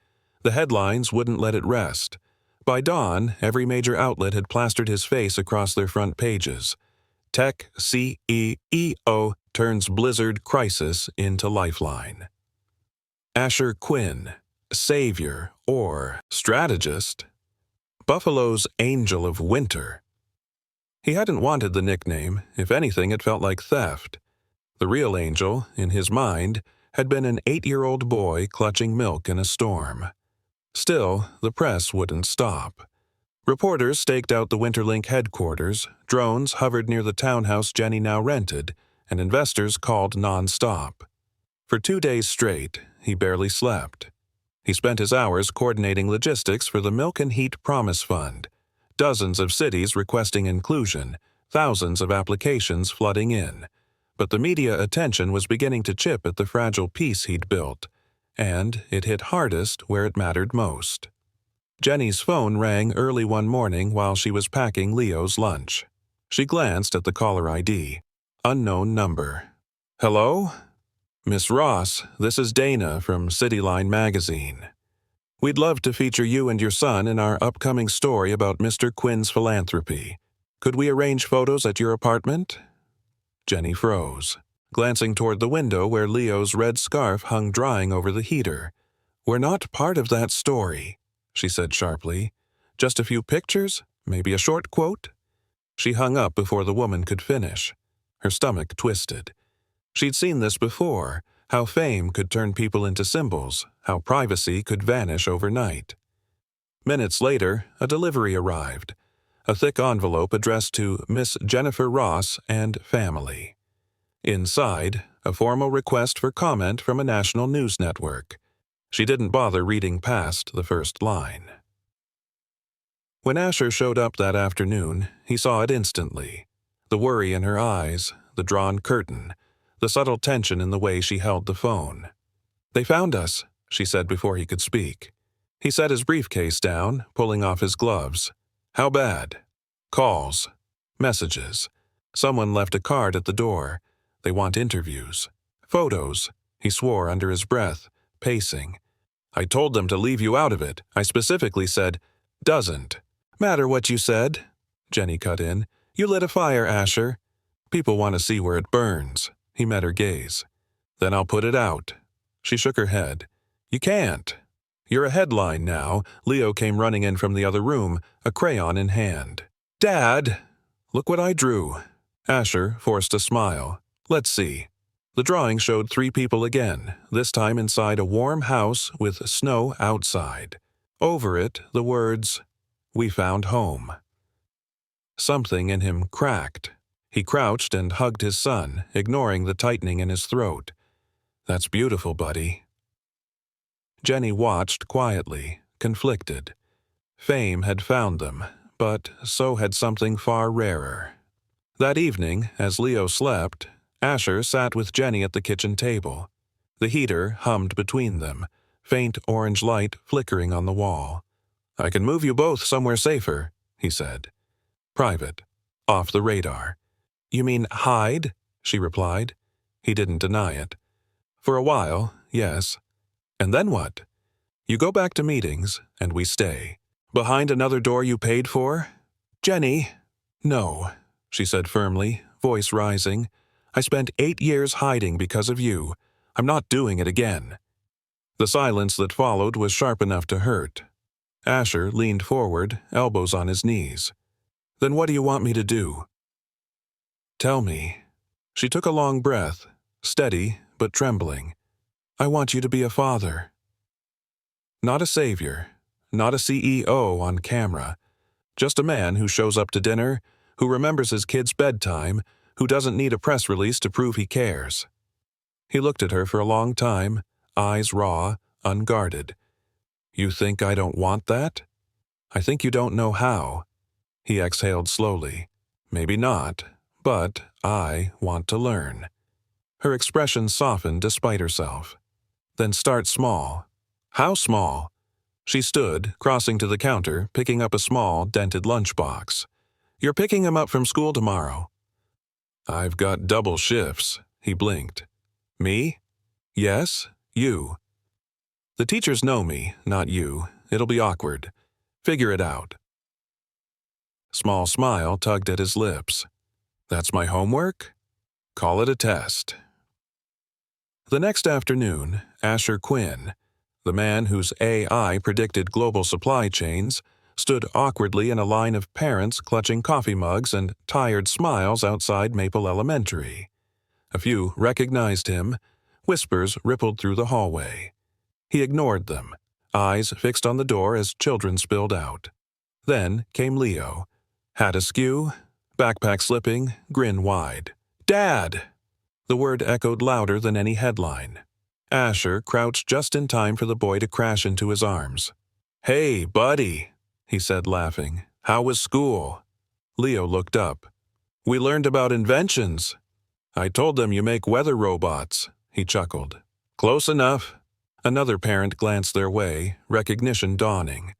The headlines wouldn't let it rest. By dawn, every major outlet had plastered his face across their front pages. Tech CEO turns Blizzard crisis into lifeline. Asher Quinn, savior or strategist. Buffalo's Angel of Winter. He hadn't wanted the nickname. If anything, it felt like theft. The real Angel, in his mind, had been an 8-year-old boy clutching milk in a storm. Still, the press wouldn't stop. Reporters staked out the Winterlink headquarters, drones hovered near the townhouse Jenny now rented, and investors called non-stop. For 2 days straight, he barely slept. He spent his hours coordinating logistics for the Milk and Heat Promise Fund. Dozens of cities requesting inclusion, thousands of applications flooding in. But the media attention was beginning to chip at the fragile peace he'd built, and it hit hardest where it mattered most. Jenny's phone rang early one morning while she was packing Leo's lunch. She glanced at the caller ID. Unknown number. Hello? Miss Ross, this is Dana from Cityline magazine. We'd love to feature you and your son in our upcoming story about Mr. Quinn's philanthropy. Could we arrange photos at your apartment? Jenny froze, glancing toward the window where Leo's red scarf hung drying over the heater. We're not part of that story, she said sharply. Just a few pictures, maybe a short quote? She hung up before the woman could finish. Her stomach twisted. She'd seen this before, how fame could turn people into symbols, how privacy could vanish overnight. Minutes later, a delivery arrived. A thick envelope addressed to Miss Jennifer Ross and family. Inside, a formal request for comment from a national news network. She didn't bother reading past the first line. When Asher showed up that afternoon, he saw it instantly. The worry in her eyes, the drawn curtain, the subtle tension in the way she held the phone. They found us, she said before he could speak. He set his briefcase down, pulling off his gloves. How bad? Calls. Messages. Someone left a card at the door. They want interviews. Photos, he swore under his breath, pacing. I told them to leave you out of it. I specifically said, doesn't matter what you said, Jenny cut in. You lit a fire, Asher. People want to see where it burns. He met her gaze. Then I'll put it out. She shook her head. You can't. You're a headline now. Leo came running in from the other room, a crayon in hand. Dad! Look what I drew. Asher forced a smile. Let's see. The drawing showed 3 people again, this time inside a warm house with snow outside. Over it, the words, We found home. Something in him cracked. He crouched and hugged his son, ignoring the tightening in his throat. That's beautiful, buddy. Jenny watched quietly, conflicted. Fame had found them, but so had something far rarer. That evening, as Leo slept, Asher sat with Jenny at the kitchen table. The heater hummed between them, faint orange light flickering on the wall. I can move you both somewhere safer, he said. Private. Off the radar. You mean hide? She replied. He didn't deny it. For a while, yes. And then what? You go back to meetings, and we stay. Behind another door you paid for? Jenny. No, she said firmly, voice rising. I spent 8 years hiding because of you. I'm not doing it again. The silence that followed was sharp enough to hurt. Asher leaned forward, elbows on his knees. Then what do you want me to do? Tell me. She took a long breath, steady but trembling. I want you to be a father. Not a savior, not a CEO on camera, just a man who shows up to dinner, who remembers his kid's bedtime, who doesn't need a press release to prove he cares. He looked at her for a long time, eyes raw, unguarded. You think I don't want that? I think you don't know how. He exhaled slowly. Maybe not, but I want to learn. Her expression softened despite herself. Then start small. How small? She stood, crossing to the counter, picking up a small, dented lunchbox. You're picking him up from school tomorrow. I've got double shifts, he blinked. Me? Yes, you. The teachers know me, not you. It'll be awkward. Figure it out. Small smile tugged at his lips. That's my homework? Call it a test. The next afternoon, Asher Quinn, the man whose AI predicted global supply chains, stood awkwardly in a line of parents clutching coffee mugs and tired smiles outside Maple Elementary. A few recognized him. Whispers rippled through the hallway. He ignored them, eyes fixed on the door as children spilled out. Then came Leo, hat askew, backpack slipping, grin wide. "Dad!" The word echoed louder than any headline. Asher crouched just in time for the boy to crash into his arms. "Hey, buddy," he said, laughing. "How was school?" Leo looked up. "We learned about inventions." "I told them you make weather robots," he chuckled. "Close enough." Another parent glanced their way, recognition dawning.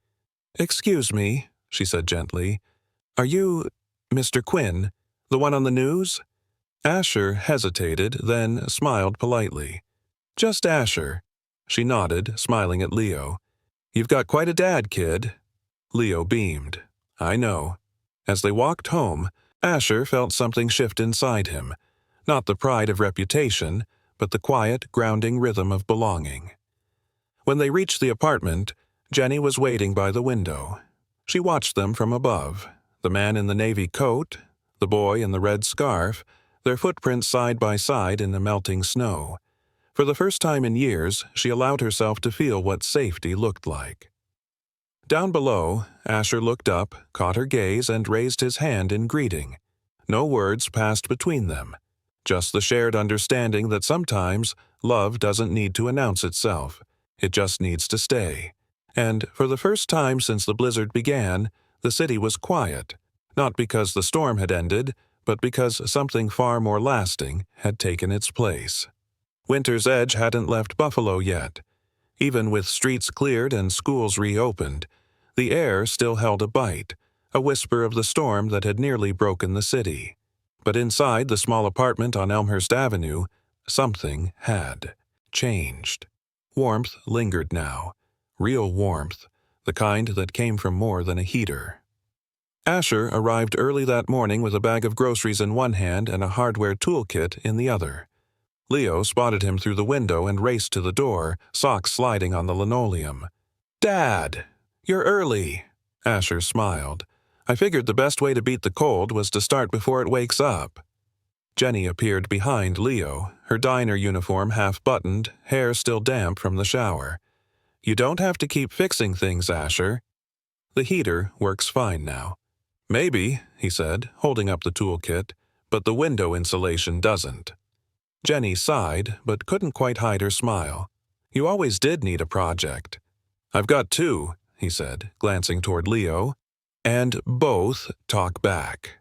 "Excuse me," she said gently. "Are you Mr. Quinn, the one on the news?" Asher hesitated, then smiled politely. "Just Asher." She nodded, smiling at Leo. "You've got quite a dad, kid." Leo beamed. "I know." As they walked home, Asher felt something shift inside him. Not the pride of reputation, but the quiet, grounding rhythm of belonging. When they reached the apartment, Jenny was waiting by the window. She watched them from above, the man in the navy coat, the boy in the red scarf, their footprints side by side in the melting snow. For the first time in years, she allowed herself to feel what safety looked like. Down below, Asher looked up, caught her gaze, and raised his hand in greeting. No words passed between them, just the shared understanding that sometimes love doesn't need to announce itself. It just needs to stay. And for the first time since the blizzard began, the city was quiet, not because the storm had ended, but because something far more lasting had taken its place. Winter's edge hadn't left Buffalo yet. Even with streets cleared and schools reopened, the air still held a bite, a whisper of the storm that had nearly broken the city. But inside the small apartment on Elmhurst Avenue, something had changed. Warmth lingered now. Real warmth, the kind that came from more than a heater. Asher arrived early that morning with a bag of groceries in one hand and a hardware toolkit in the other. Leo spotted him through the window and raced to the door, socks sliding on the linoleum. "Dad! You're early!" Asher smiled. "I figured the best way to beat the cold was to start before it wakes up." Jenny appeared behind Leo, her diner uniform half-buttoned, hair still damp from the shower. "You don't have to keep fixing things, Asher." "The heater works fine now." "Maybe," he said, holding up the toolkit, "but the window insulation doesn't." Jenny sighed, but couldn't quite hide her smile. "You always did need a project." "I've got two," he said, glancing toward Leo. "And both talk back."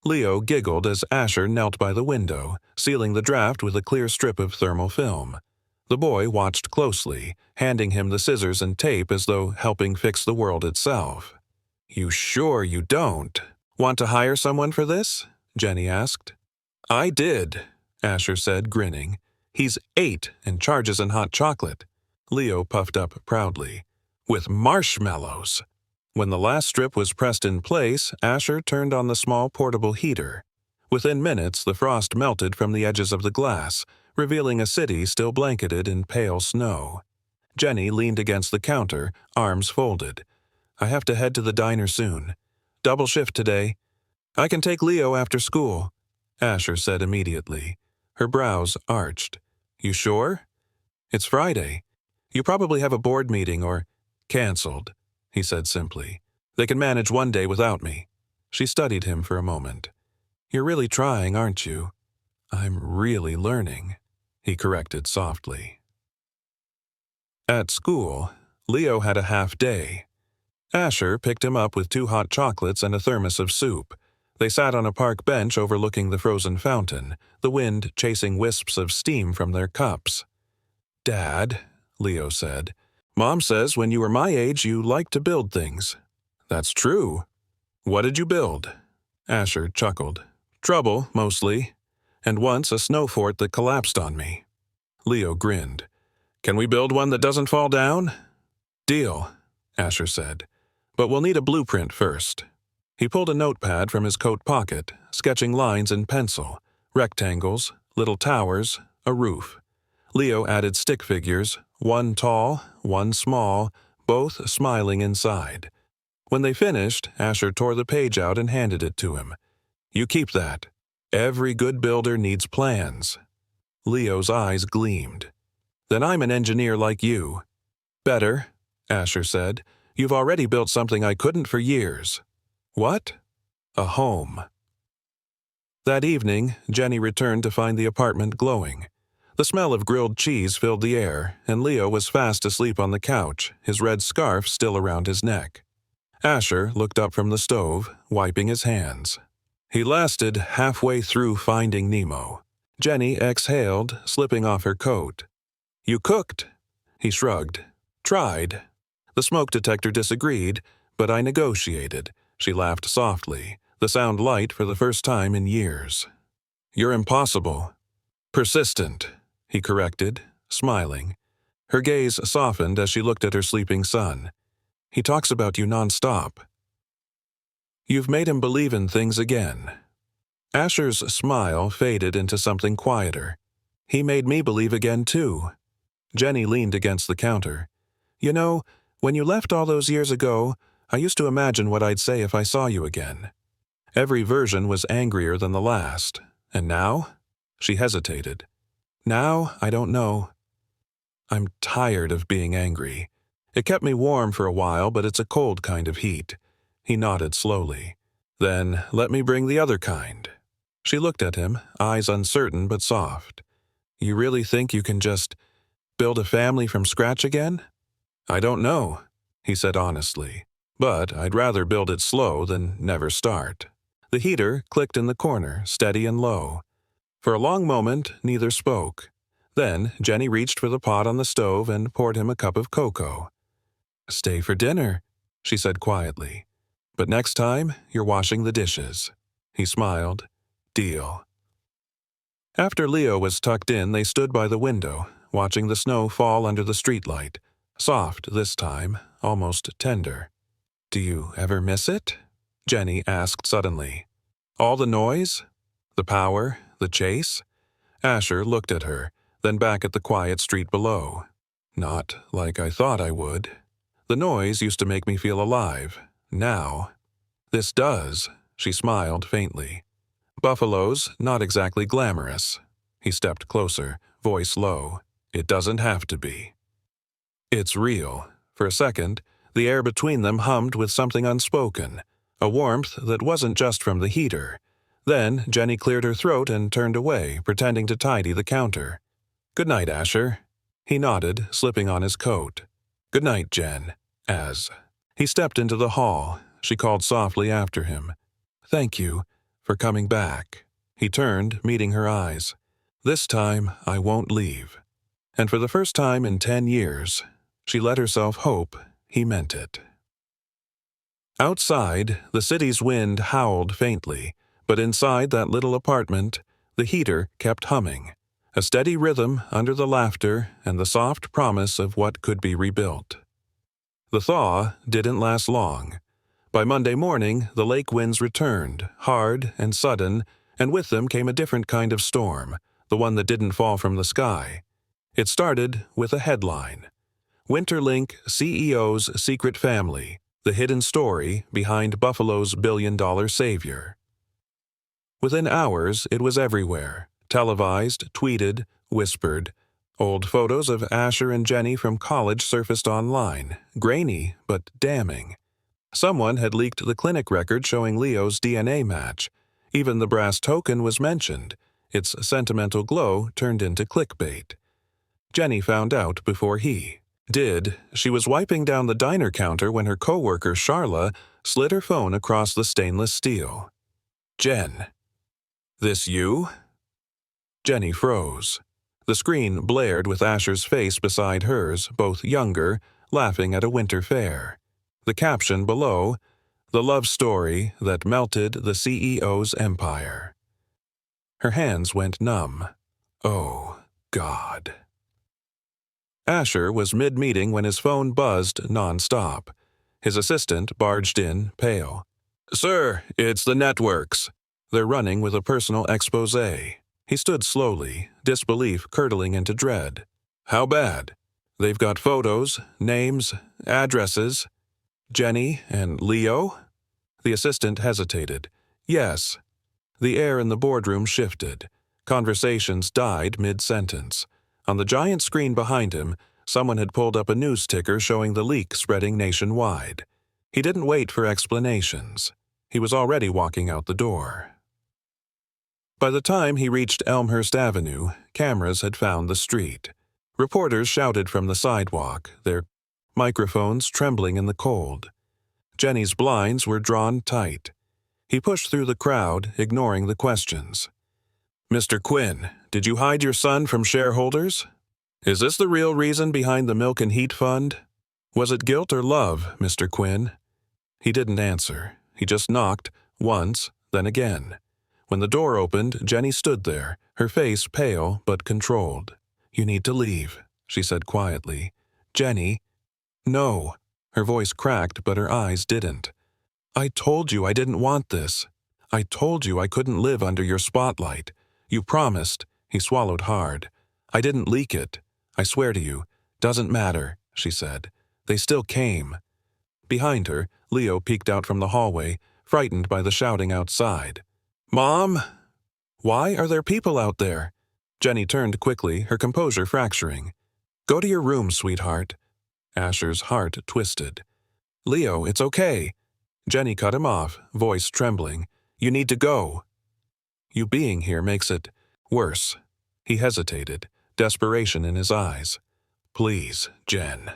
Leo giggled as Asher knelt by the window, sealing the draft with a clear strip of thermal film. The boy watched closely, handing him the scissors and tape as though helping fix the world itself. "You sure you don't? Want to hire someone for this?" Jenny asked. "I did," Asher said, grinning. "He's 8 and charges in hot chocolate." Leo puffed up proudly. "With marshmallows." When the last strip was pressed in place, Asher turned on the small portable heater. Within minutes, the frost melted from the edges of the glass, revealing a city still blanketed in pale snow. Jenny leaned against the counter, arms folded. "I have to head to the diner soon. Double shift today." "I can take Leo after school," Asher said immediately. Her brows arched. "You sure?" "It's Friday. You probably have a board meeting or—" "Canceled," he said simply. "They can manage one day without me." She studied him for a moment. "You're really trying, aren't you?" "I'm really learning," he corrected softly. At school, Leo had a half day. Asher picked him up with 2 hot chocolates and a thermos of soup. They sat on a park bench overlooking the frozen fountain, the wind chasing wisps of steam from their cups. "Dad," Leo said, "Mom says when you were my age you liked to build things." "That's true." "What did you build?" Asher chuckled. "Trouble, mostly. And once a snow fort that collapsed on me." Leo grinned. Can we build one that doesn't fall down? Deal, Asher said. But we'll need a blueprint first. He pulled a notepad from his coat pocket, sketching lines in pencil, rectangles, little towers, a roof. Leo added stick figures, one tall, one small, both smiling inside. When they finished, Asher tore the page out and handed it to him. You keep that. Every good builder needs plans. Leo's eyes gleamed. Then I'm an engineer like you. Better, Asher said. You've already built something I couldn't for years. What? A home. That evening, Jenny returned to find the apartment glowing. The smell of grilled cheese filled the air, and Leo was fast asleep on the couch, his red scarf still around his neck. Asher looked up from the stove, wiping his hands. He lasted halfway through Finding Nemo. Jenny exhaled, slipping off her coat. You cooked. He shrugged. Tried. The smoke detector disagreed, but I negotiated. She laughed softly, the sound light for the first time in years. You're impossible. Persistent, he corrected, smiling. Her gaze softened as she looked at her sleeping son. He talks about you nonstop. You've made him believe in things again. Asher's smile faded into something quieter. He made me believe again, too. Jenny leaned against the counter. You know, when you left all those years ago, I used to imagine what I'd say if I saw you again. Every version was angrier than the last. And now? She hesitated. Now, I don't know. I'm tired of being angry. It kept me warm for a while, but it's a cold kind of heat. He nodded slowly. Then let me bring the other kind. She looked at him, eyes uncertain but soft. You really think you can just build a family from scratch again? I don't know, he said honestly. But I'd rather build it slow than never start. The heater clicked in the corner, steady and low. For a long moment, neither spoke. Then Jenny reached for the pot on the stove and poured him a cup of cocoa. Stay for dinner, she said quietly. But next time, you're washing the dishes. He smiled. Deal. After Leo was tucked in, they stood by the window, watching the snow fall under the streetlight. Soft this time, almost tender. Do you ever miss it? Jenny asked suddenly. All the noise? The power? The chase? Asher looked at her, then back at the quiet street below. Not like I thought I would. The noise used to make me feel alive. Now, this does, she smiled faintly. Buffalo's not exactly glamorous. He stepped closer, voice low. It doesn't have to be. It's real. For a second, the air between them hummed with something unspoken, a warmth that wasn't just from the heater. Then Jenny cleared her throat and turned away, pretending to tidy the counter. Good night, Asher. He nodded, slipping on his coat. Good night, Jen. As he stepped into the hall, she called softly after him. Thank you for coming back. He turned, meeting her eyes. This time, I won't leave. And for the first time in 10 years, she let herself hope he meant it. Outside, the city's wind howled faintly, but inside that little apartment, the heater kept humming, a steady rhythm under the laughter and the soft promise of what could be rebuilt. The thaw didn't last long. By Monday morning, the lake winds returned, hard and sudden, and with them came a different kind of storm, the one that didn't fall from the sky. It started with a headline. Winterlink CEO's Secret Family, the hidden story behind Buffalo's billion-dollar savior. Within hours, it was everywhere, televised, tweeted, whispered. Old photos of Asher and Jenny from college surfaced online, grainy but damning. Someone had leaked the clinic record showing Leo's DNA match. Even the brass token was mentioned. Its sentimental glow turned into clickbait. Jenny found out before he did. She was wiping down the diner counter when her coworker Charla slid her phone across the stainless steel. Jen. This you? Jenny froze. The screen blared with Asher's face beside hers, both younger, laughing at a winter fair. The caption below, the love story that melted the CEO's empire. Her hands went numb. Oh, God. Asher was mid-meeting when his phone buzzed nonstop. His assistant barged in, pale. "Sir, it's the networks." They're running with a personal exposé. He stood slowly, disbelief curdling into dread. "How bad?" "They've got photos, names, addresses." "Jenny and Leo?" The assistant hesitated. "Yes." The air in the boardroom shifted. Conversations died mid-sentence. On the giant screen behind him, someone had pulled up a news ticker showing the leak spreading nationwide. He didn't wait for explanations. He was already walking out the door. By the time he reached Elmhurst Avenue, cameras had found the street. Reporters shouted from the sidewalk, their microphones trembling in the cold. Jenny's blinds were drawn tight. He pushed through the crowd, ignoring the questions. "Mr. Quinn, did you hide your son from shareholders? Is this the real reason behind the Milk and Heat Fund? Was it guilt or love, Mr. Quinn?" He didn't answer. He just knocked, once, then again. When the door opened, Jenny stood there, her face pale but controlled. "You need to leave," she said quietly. "Jenny." "No." Her voice cracked, but her eyes didn't. "I told you I didn't want this. I told you I couldn't live under your spotlight. You promised." He swallowed hard. "I didn't leak it. I swear to you. Doesn't matter," she said. "They still came." Behind her, Leo peeked out from the hallway, frightened by the shouting outside. "Mom? Why are there people out there?" Jenny turned quickly, her composure fracturing. "Go to your room, sweetheart." Asher's heart twisted. "Leo, it's okay." Jenny cut him off, voice trembling. "You need to go." "You being here makes it worse." He hesitated, desperation in his eyes. "Please, Jen."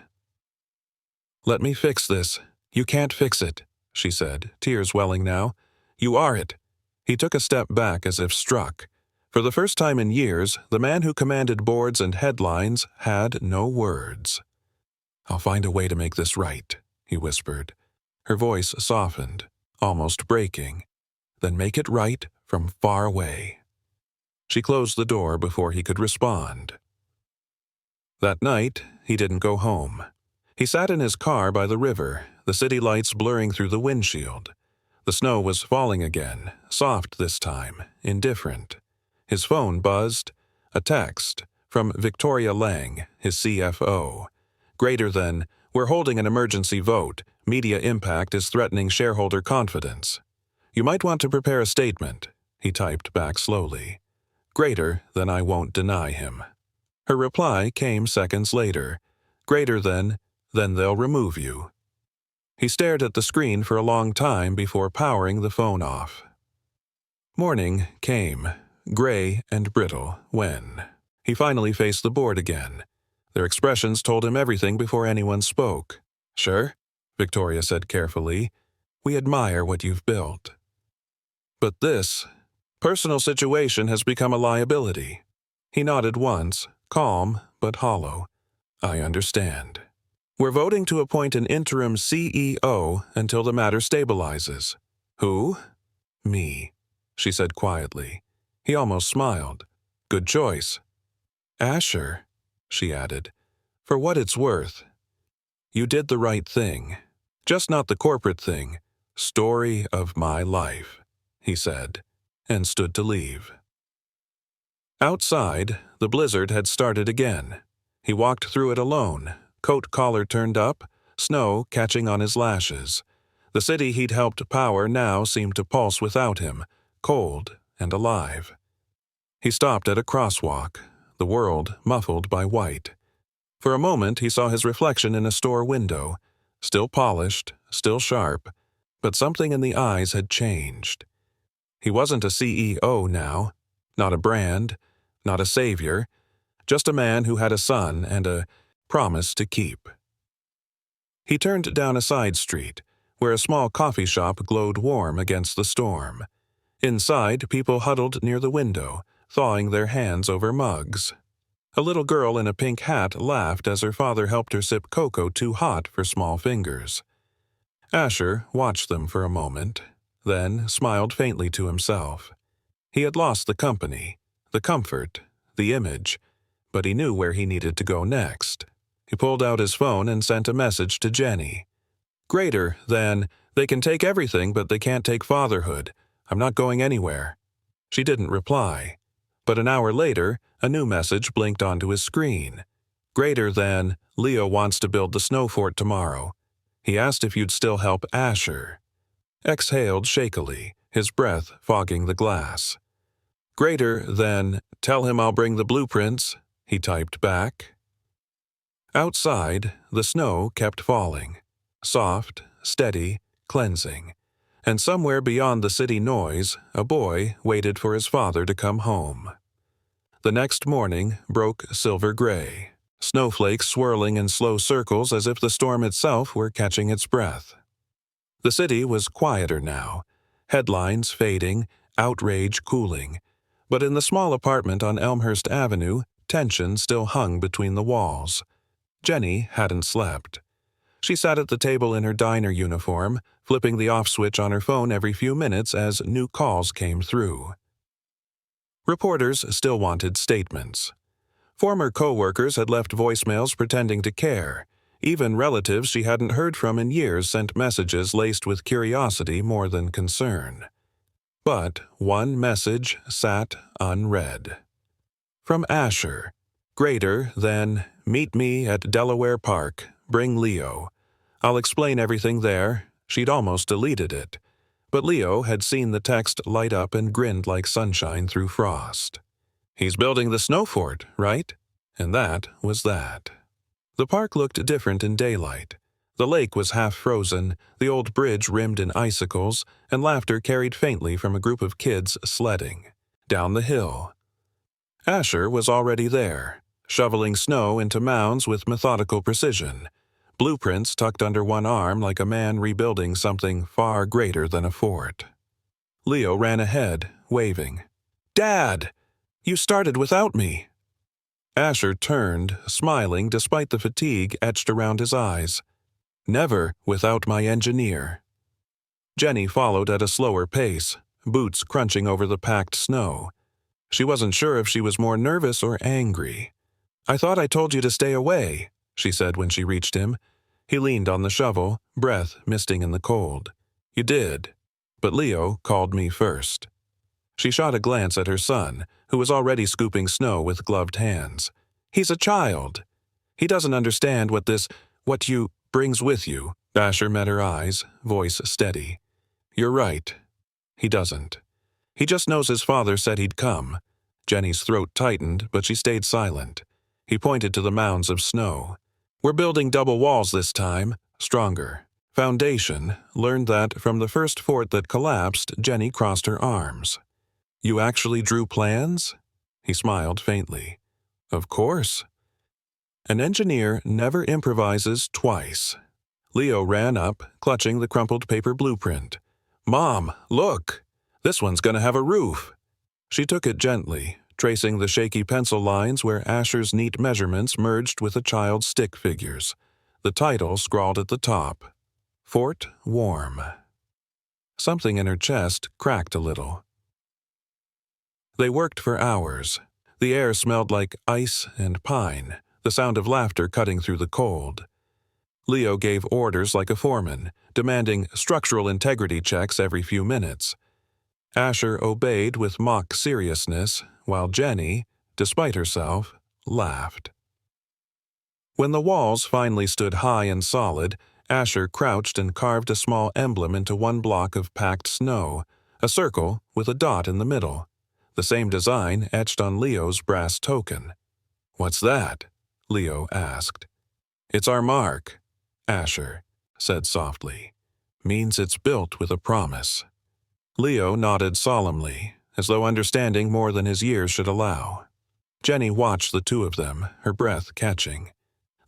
"Let me fix this." "You can't fix it," she said, tears welling now. "You are it." He took a step back as if struck. For the first time in years, the man who commanded boards and headlines had no words. "I'll find a way to make this right," he whispered. Her voice softened, almost breaking. "Then make it right from far away." She closed the door before he could respond. That night, he didn't go home. He sat in his car by the river, the city lights blurring through the windshield. The snow was falling again, soft this time, indifferent. His phone buzzed. A text from Victoria Lang, his CFO. Greater than, "We're holding an emergency vote. Media impact is threatening shareholder confidence. You might want to prepare a statement," he typed back slowly. "Greater than I won't deny him." Her reply came seconds later. "Greater than, then they'll remove you." He stared at the screen for a long time before powering the phone off. Morning came, gray and brittle, when he finally faced the board again. Their expressions told him everything before anyone spoke. "Sure," Victoria said carefully. "We admire what you've built. But this personal situation has become a liability." He nodded once, calm but hollow. "I understand. We're voting to appoint an interim CEO until the matter stabilizes." "Who?" "Me," she said quietly. He almost smiled. "Good choice." "Asher," she added, "for what it's worth. You did the right thing. Just not the corporate thing. Story of my life," he said, and stood to leave. Outside, the blizzard had started again. He walked through it alone, coat collar turned up, snow catching on his lashes. The city he'd helped power now seemed to pulse without him, cold and alive. He stopped at a crosswalk, the world muffled by white. For a moment he saw his reflection in a store window, still polished, still sharp, but something in the eyes had changed. He wasn't a CEO now, not a brand, not a savior, just a man who had a son and a promise to keep. He turned down a side street, where a small coffee shop glowed warm against the storm. Inside, people huddled near the window, thawing their hands over mugs. A little girl in a pink hat laughed as her father helped her sip cocoa too hot for small fingers. Asher watched them for a moment, then smiled faintly to himself. He had lost the company, the comfort, the image, but he knew where he needed to go next. He pulled out his phone and sent a message to Jenny. Greater than, they can take everything but they can't take fatherhood. I'm not going anywhere. She didn't reply. But an hour later, a new message blinked onto his screen. Greater than, Leo wants to build the snow fort tomorrow. He asked if you'd still help Asher. Exhaled shakily, his breath fogging the glass. Greater than, tell him I'll bring the blueprints, he typed back. Outside, the snow kept falling. Soft, steady, cleansing. And somewhere beyond the city noise, a boy waited for his father to come home. The next morning broke silver gray, snowflakes swirling in slow circles as if the storm itself were catching its breath. The city was quieter now, headlines fading, outrage cooling, but in the small apartment on Elmhurst Avenue, tension still hung between the walls. Jenny hadn't slept. She sat at the table in her diner uniform, flipping the off switch on her phone every few minutes as new calls came through. Reporters still wanted statements. Former co-workers had left voicemails pretending to care. Even relatives she hadn't heard from in years sent messages laced with curiosity more than concern. But one message sat unread. From Asher. Greater than, meet me at Delaware Park, bring Leo. I'll explain everything there. She'd almost deleted it. But Leo had seen the text light up and grinned like sunshine through frost. He's building the snow fort, right? And that was that. The park looked different in daylight. The lake was half frozen, the old bridge rimmed in icicles, and laughter carried faintly from a group of kids sledding. Down the hill. Asher was already there, shoveling snow into mounds with methodical precision, blueprints tucked under one arm like a man rebuilding something far greater than a fort. Leo ran ahead, waving. "Dad! You started without me!" Asher turned, smiling despite the fatigue etched around his eyes. "Never without my engineer." Jenny followed at a slower pace, boots crunching over the packed snow. She wasn't sure if she was more nervous or angry. "I thought I told you to stay away," she said when she reached him. He leaned on the shovel, breath misting in the cold. "You did. But Leo called me first." She shot a glance at her son, who was already scooping snow with gloved hands. "He's a child. He doesn't understand what you brings with you." Asher met her eyes, voice steady. "You're right. He doesn't. He just knows his father said he'd come." Jenny's throat tightened, but she stayed silent. He pointed to the mounds of snow. "We're building double walls this time, stronger. Foundation, learned that from the first fort that collapsed, Jenny crossed her arms. "You actually drew plans?" He smiled faintly. "Of course." An engineer never improvises twice. Leo ran up, clutching the crumpled paper blueprint. "Mom, look! This one's gonna have a roof." She took it gently, tracing the shaky pencil lines where Asher's neat measurements merged with a child's stick figures. The title scrawled at the top. Fort Warm. Something in her chest cracked a little. They worked for hours. The air smelled like ice and pine, the sound of laughter cutting through the cold. Leo gave orders like a foreman, demanding structural integrity checks every few minutes. Asher obeyed with mock seriousness, while Jenny, despite herself, laughed. When the walls finally stood high and solid, Asher crouched and carved a small emblem into one block of packed snow, a circle with a dot in the middle, the same design etched on Leo's brass token. "What's that?" Leo asked. "It's our mark," Asher said softly. "Means it's built with a promise." Leo nodded solemnly, as though understanding more than his years should allow. Jenny watched the two of them, her breath catching.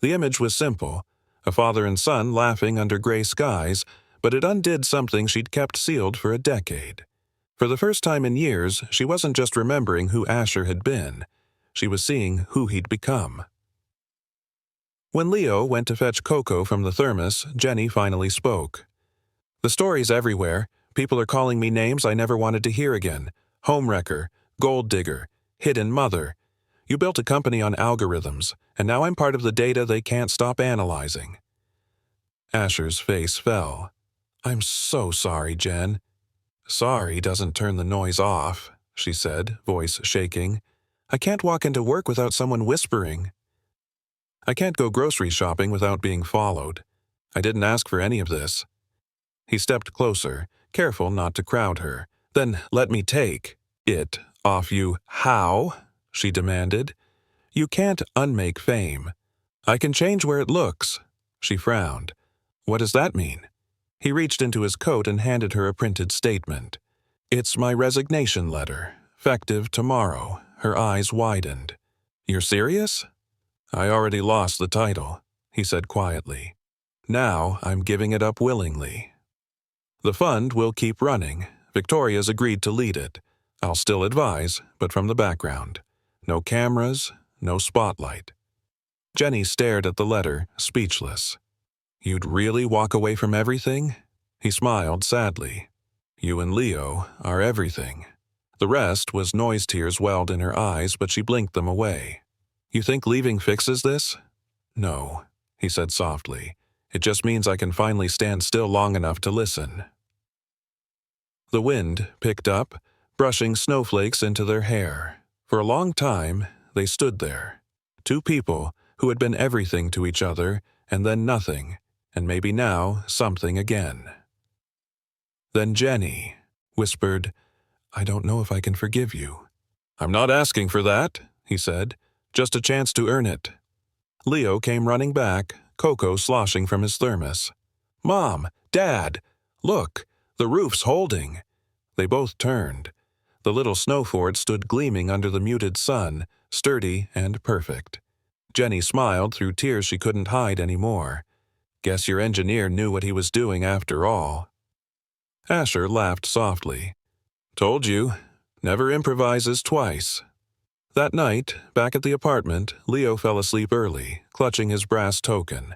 The image was simple, a father and son laughing under gray skies, but it undid something she'd kept sealed for a decade. For the first time in years, she wasn't just remembering who Asher had been. She was seeing who he'd become. When Leo went to fetch cocoa from the thermos, Jenny finally spoke. "The story's everywhere. People are calling me names I never wanted to hear again. Homewrecker, gold digger, hidden mother. You built a company on algorithms, and now I'm part of the data they can't stop analyzing." Asher's face fell. "I'm so sorry, Jen." "Sorry doesn't turn the noise off," she said, voice shaking. "I can't walk into work without someone whispering. I can't go grocery shopping without being followed. I didn't ask for any of this." He stepped closer, careful not to crowd her. "Then let me take it off you." "How?" she demanded. "You can't unmake fame." "I can change where it looks." She frowned. "What does that mean?" He reached into his coat and handed her a printed statement. "It's my resignation letter, effective tomorrow." Her eyes widened. "You're serious?" "I already lost the title," he said quietly. "Now I'm giving it up willingly. The fund will keep running. Victoria's agreed to lead it. I'll still advise, but from the background. No cameras, no spotlight." Jenny stared at the letter, speechless. "You'd really walk away from everything?" He smiled sadly. "You and Leo are everything." The rest was noise tears welled in her eyes, but she blinked them away. "You think leaving fixes this?" "No," he said softly. "It just means I can finally stand still long enough to listen." The wind picked up, brushing snowflakes into their hair. For a long time, they stood there. Two people who had been everything to each other, and then nothing, and maybe now something again. Then Jenny whispered, "I don't know if I can forgive you." "I'm not asking for that," he said. "Just a chance to earn it." Leo came running back, cocoa sloshing from his thermos. "Mom! Dad! Look! The roof's holding." They both turned. The little snow fort stood gleaming under the muted sun, sturdy and perfect. Jenny smiled through tears she couldn't hide anymore. "Guess your engineer knew what he was doing after all." Asher laughed softly. "Told you. Never improvises twice." That night, back at the apartment, Leo fell asleep early, clutching his brass token.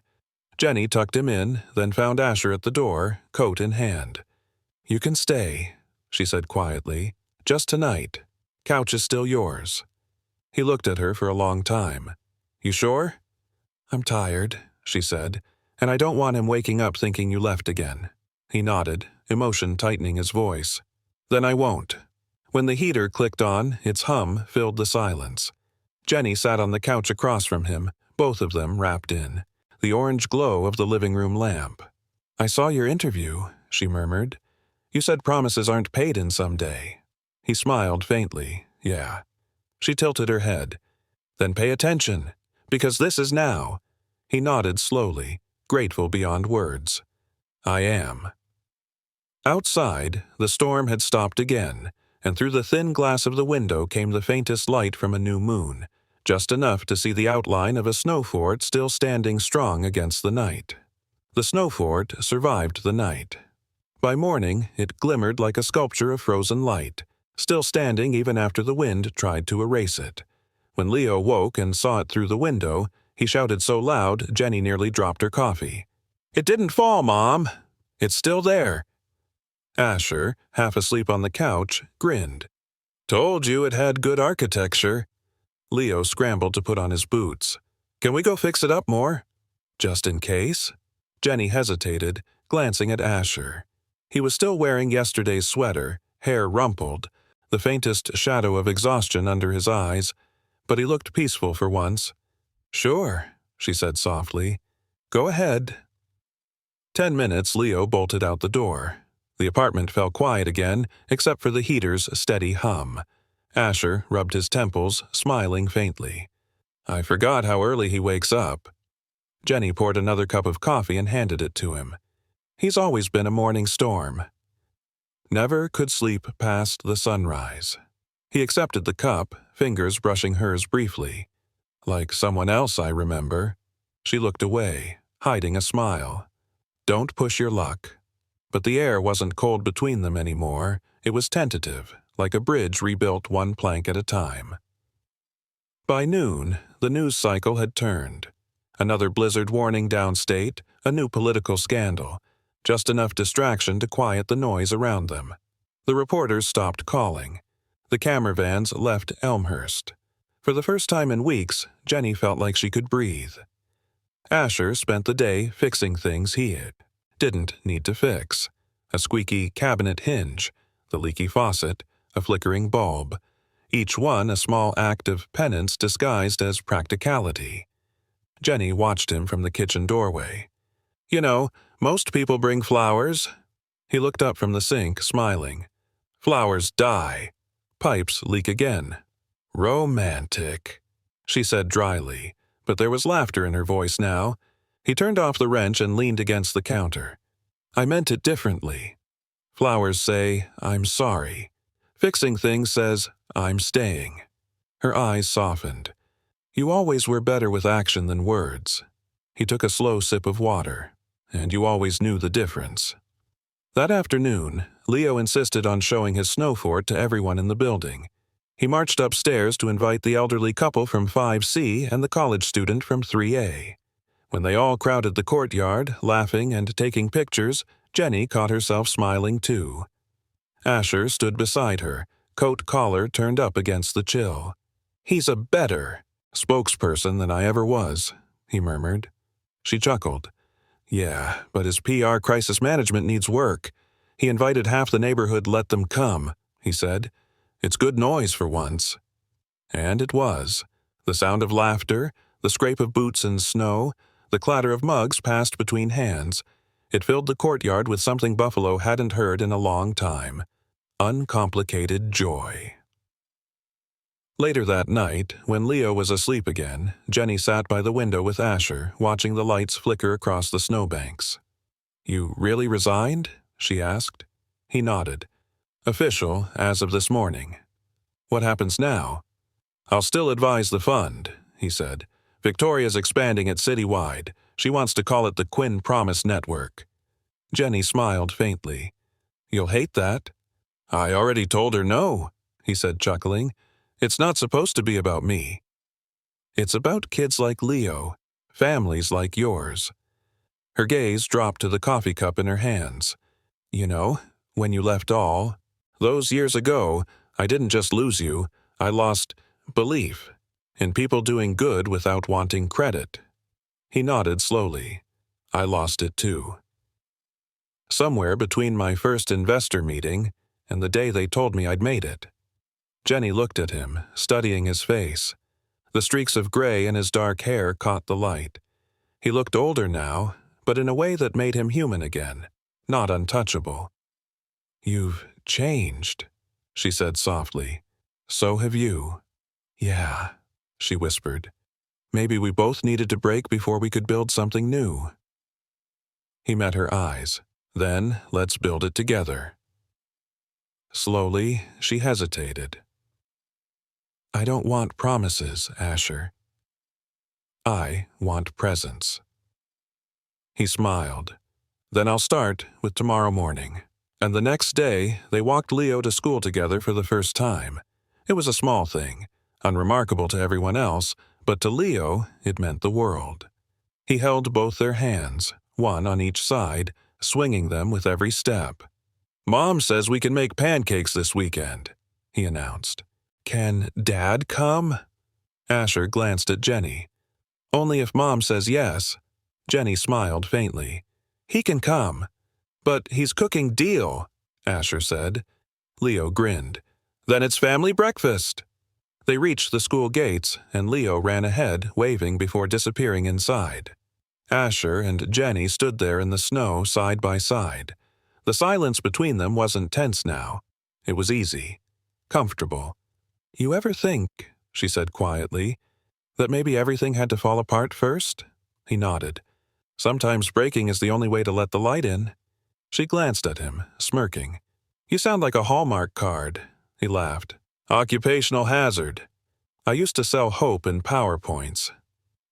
Jenny tucked him in, then found Asher at the door, coat in hand. "You can stay," she said quietly. "Just tonight. Couch is still yours." He looked at her for a long time. "You sure?" "I'm tired," she said, "and I don't want him waking up thinking you left again." He nodded, emotion tightening his voice. "Then I won't." When the heater clicked on, its hum filled the silence. Jenny sat on the couch across from him, both of them wrapped in the orange glow of the living room lamp. "I saw your interview," she murmured. "You said promises aren't paid in some day." He smiled faintly. "Yeah." She tilted her head. "Then pay attention, because this is now." He nodded slowly, grateful beyond words. "I am." Outside, the storm had stopped again, and through the thin glass of the window came the faintest light from a new moon, just enough to see the outline of a snow fort still standing strong against the night. The snow fort survived the night. By morning, it glimmered like a sculpture of frozen light, still standing even after the wind tried to erase it. When Leo woke and saw it through the window, he shouted so loud Jenny nearly dropped her coffee. "It didn't fall, Mom! It's still there!" Asher, half asleep on the couch, grinned. "Told you it had good architecture." Leo scrambled to put on his boots. "Can we go fix it up more?" "Just in case?" Jenny hesitated, glancing at Asher. He was still wearing yesterday's sweater, hair rumpled, the faintest shadow of exhaustion under his eyes, but he looked peaceful for once. "Sure," she said softly. "Go ahead." 10 minutes, Leo bolted out the door. The apartment fell quiet again, except for the heater's steady hum. Asher rubbed his temples, smiling faintly. "I forgot how early he wakes up." Jenny poured another cup of coffee and handed it to him. "He's always been a morning storm." Never could sleep past the sunrise. He accepted the cup, fingers brushing hers briefly. "Like someone else I remember." She looked away, hiding a smile. "Don't push your luck." But the air wasn't cold between them anymore. It was tentative, like a bridge rebuilt one plank at a time. By noon, the news cycle had turned. Another blizzard warning downstate, a new political scandal, just enough distraction to quiet the noise around them. The reporters stopped calling. The camera vans left Elmhurst. For the first time in weeks, Jenny felt like she could breathe. Asher spent the day fixing things he didn't need to fix. A squeaky cabinet hinge, the leaky faucet, a flickering bulb, each one a small act of penance disguised as practicality. Jenny watched him from the kitchen doorway. "You know, most people bring flowers." He looked up from the sink, smiling. "Flowers die. Pipes leak again." "Romantic," she said dryly, but there was laughter in her voice now. He turned off the wrench and leaned against the counter. "I meant it differently. Flowers say, 'I'm sorry.' Fixing things says, 'I'm staying.'" Her eyes softened. "You always were better with action than words." He took a slow sip of water. "And you always knew the difference." That afternoon, Leo insisted on showing his snow fort to everyone in the building. He marched upstairs to invite the elderly couple from 5C and the college student from 3A. When they all crowded the courtyard, laughing and taking pictures, Jenny caught herself smiling too. Asher stood beside her, coat collar turned up against the chill. "He's a better spokesperson than I ever was," he murmured. She chuckled. "Yeah, but his PR crisis management needs work. He invited half the neighborhood, let them come," he said. "It's good noise for once." And it was. The sound of laughter, the scrape of boots in snow, the clatter of mugs passed between hands. It filled the courtyard with something Buffalo hadn't heard in a long time. Uncomplicated joy. Later that night, when Leo was asleep again, Jenny sat by the window with Asher, watching the lights flicker across the snowbanks. "You really resigned?" she asked. He nodded. "Official, as of this morning." "What happens now?" "I'll still advise the fund," he said. "Victoria's expanding it citywide. She wants to call it the Quinn Promise Network." Jenny smiled faintly. "You'll hate that." "I already told her no," he said, chuckling. "It's not supposed to be about me. It's about kids like Leo, families like yours." Her gaze dropped to the coffee cup in her hands. "You know, when you left all, those years ago, I didn't just lose you, I lost belief in people doing good without wanting credit." He nodded slowly. "I lost it too. Somewhere between my first investor meeting and the day they told me I'd made it." Jenny looked at him, studying his face. The streaks of gray in his dark hair caught the light. He looked older now, but in a way that made him human again, not untouchable. "You've changed," she said softly. "So have you." "Yeah," she whispered. "Maybe we both needed to break before we could build something new." He met her eyes. "Then let's build it together." Slowly, she hesitated. "I don't want promises, Asher. I want presence." He smiled. "Then I'll start with tomorrow morning." And the next day, they walked Leo to school together for the first time. It was a small thing, unremarkable to everyone else, but to Leo, it meant the world. He held both their hands, one on each side, swinging them with every step. "Mom says we can make pancakes this weekend," he announced. "Can Dad come?" Asher glanced at Jenny. "Only if Mom says yes." Jenny smiled faintly. "He can come." "But he's cooking deal," Asher said. Leo grinned. "Then it's family breakfast." They reached the school gates, and Leo ran ahead, waving before disappearing inside. Asher and Jenny stood there in the snow side by side. The silence between them wasn't tense now. It was easy, comfortable. "You ever think," she said quietly, "that maybe everything had to fall apart first?" He nodded. "Sometimes breaking is the only way to let the light in." She glanced at him, smirking. "You sound like a Hallmark card." He laughed. "Occupational hazard. I used to sell hope in PowerPoints."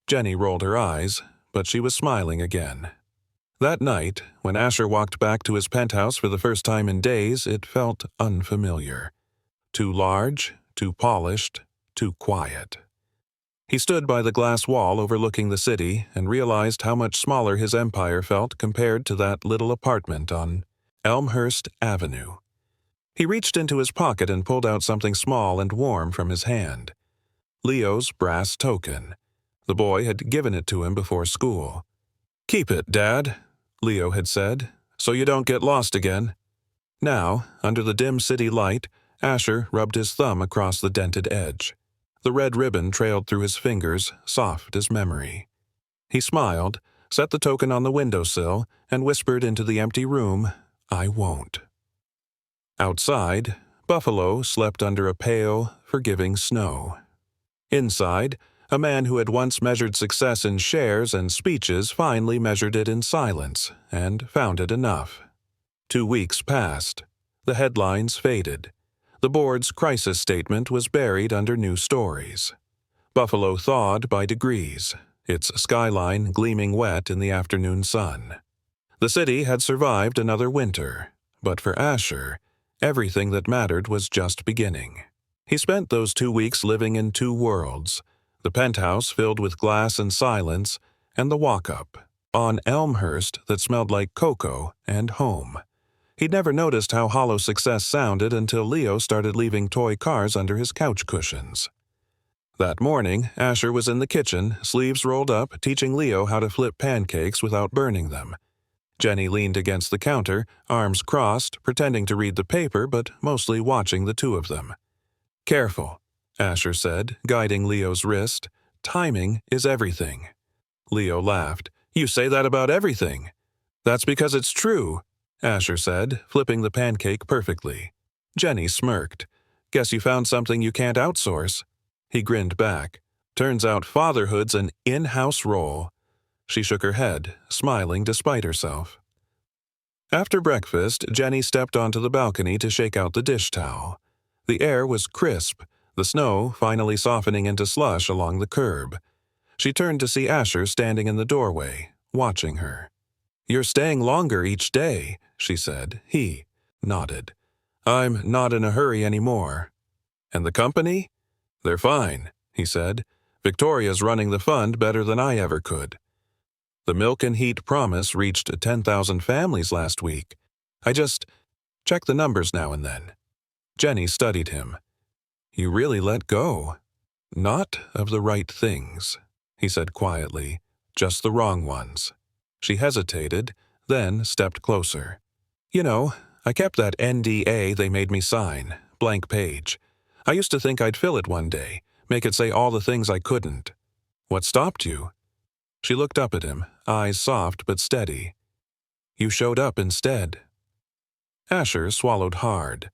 Jenny rolled her eyes, but she was smiling again. That night, when Asher walked back to his penthouse for the first time in days, it felt unfamiliar. Too large, too polished, too quiet. He stood by the glass wall overlooking the city and realized how much smaller his empire felt compared to that little apartment on Elmhurst Avenue. He reached into his pocket and pulled out something small and warm from his hand. Leo's brass token. The boy had given it to him before school. "Keep it, Dad," Leo had said, "so you don't get lost again." Now, under the dim city light, Asher rubbed his thumb across the dented edge. The red ribbon trailed through his fingers, soft as memory. He smiled, set the token on the windowsill, and whispered into the empty room, "I won't." Outside, Buffalo slept under a pale, forgiving snow. Inside, a man who had once measured success in shares and speeches finally measured it in silence, and found it enough. 2 weeks passed. The headlines faded. The board's crisis statement was buried under new stories. Buffalo thawed by degrees, its skyline gleaming wet in the afternoon sun. The city had survived another winter, but for Asher, everything that mattered was just beginning. He spent those 2 weeks living in two worlds, the penthouse filled with glass and silence, and the walk-up on Elmhurst that smelled like cocoa and home. He'd never noticed how hollow success sounded until Leo started leaving toy cars under his couch cushions. That morning, Asher was in the kitchen, sleeves rolled up, teaching Leo how to flip pancakes without burning them. Jenny leaned against the counter, arms crossed, pretending to read the paper but mostly watching the two of them. "Careful," Asher said, guiding Leo's wrist. "Timing is everything." Leo laughed. "You say that about everything." "That's because it's true," Asher said, flipping the pancake perfectly. Jenny smirked. "Guess you found something you can't outsource." He grinned back. "Turns out fatherhood's an in-house role." She shook her head, smiling despite herself. After breakfast, Jenny stepped onto the balcony to shake out the dish towel. The air was crisp, the snow finally softening into slush along the curb. She turned to see Asher standing in the doorway, watching her. "You're staying longer each day," she said. He nodded. "I'm not in a hurry anymore." "And the company?" "They're fine," he said. "Victoria's running the fund better than I ever could. The Milk and Heat Promise reached 10,000 families last week. I just check the numbers now and then." Jenny studied him. "You really let go." "Not of the right things," he said quietly, "just the wrong ones." She hesitated, then stepped closer. "You know, I kept that NDA they made me sign, blank page. I used to think I'd fill it one day, make it say all the things I couldn't. What stopped you?" She looked up at him, eyes soft but steady. "You showed up instead." Asher swallowed hard.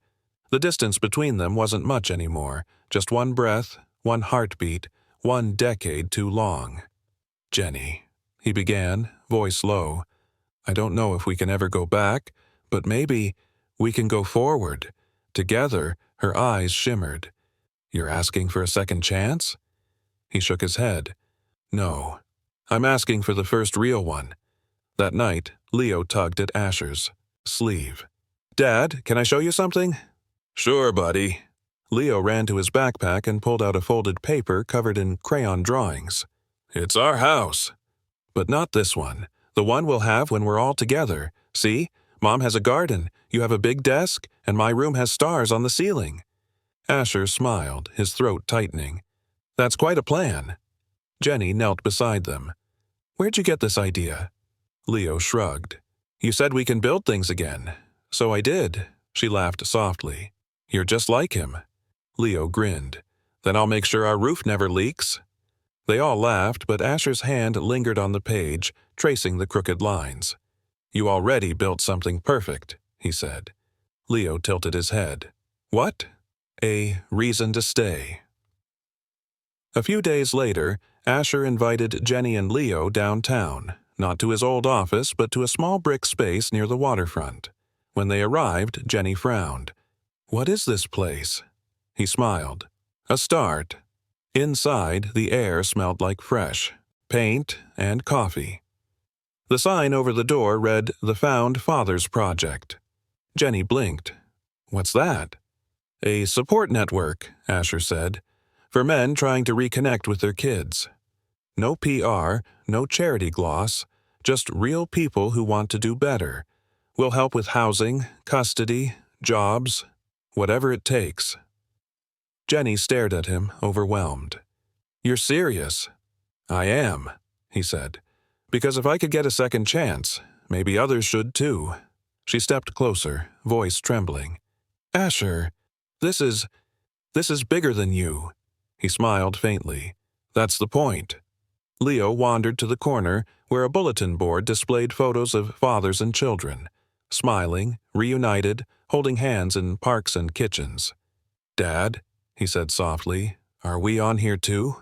The distance between them wasn't much anymore, just one breath, one heartbeat, 1 decade too long. "Jenny," he began, voice low, "I don't know if we can ever go back, but maybe we can go forward." Together, her eyes shimmered. "You're asking for a second chance?" He shook his head. "No. I'm asking for the first real one." That night, Leo tugged at Asher's sleeve. "Dad, can I show you something?" "Sure, buddy." Leo ran to his backpack and pulled out a folded paper covered in crayon drawings. "It's our house." "But not this one. The one we'll have when we're all together. See? Mom has a garden, you have a big desk, and my room has stars on the ceiling." Asher smiled, his throat tightening. "That's quite a plan." Jenny knelt beside them. "Where'd you get this idea?" Leo shrugged. "You said we can build things again." "So I did." She laughed softly. "You're just like him." Leo grinned. "Then I'll make sure our roof never leaks." They all laughed, but Asher's hand lingered on the page, tracing the crooked lines. "You already built something perfect," he said. Leo tilted his head. "What?" "A reason to stay." A few days later, Asher invited Jenny and Leo downtown, not to his old office, but to a small brick space near the waterfront. When they arrived, Jenny frowned. "What is this place?" He smiled. "A start." Inside, the air smelled like fresh paint and coffee. The sign over the door read, "The Found Fathers Project." Jenny blinked. "What's that?" "A support network," Asher said, "for men trying to reconnect with their kids. No PR, no charity gloss, just real people who want to do better. We'll help with housing, custody, jobs, whatever it takes." Jenny stared at him, overwhelmed. You're serious? I am, he said. Because if I could get a second chance, maybe others should too. She stepped closer, voice trembling. Asher, this is bigger than you. He smiled faintly. That's the point. Leo wandered to the corner where a bulletin board displayed photos of fathers and children, smiling, reunited, holding hands in parks and kitchens. Dad, he said softly, are we on here too?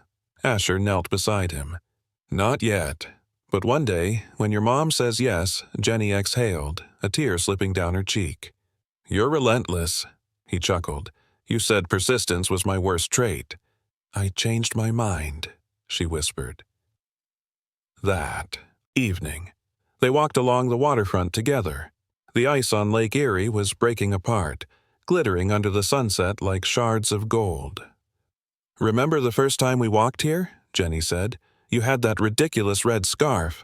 Asher knelt beside him. Not yet. But one day, when your mom says yes, Jenny exhaled, a tear slipping down her cheek. You're relentless, he chuckled. You said persistence was my worst trait. I changed my mind, she whispered. That evening, they walked along the waterfront together. The ice on Lake Erie was breaking apart, glittering under the sunset like shards of gold. Remember the first time we walked here? Jenny said. You had that ridiculous red scarf.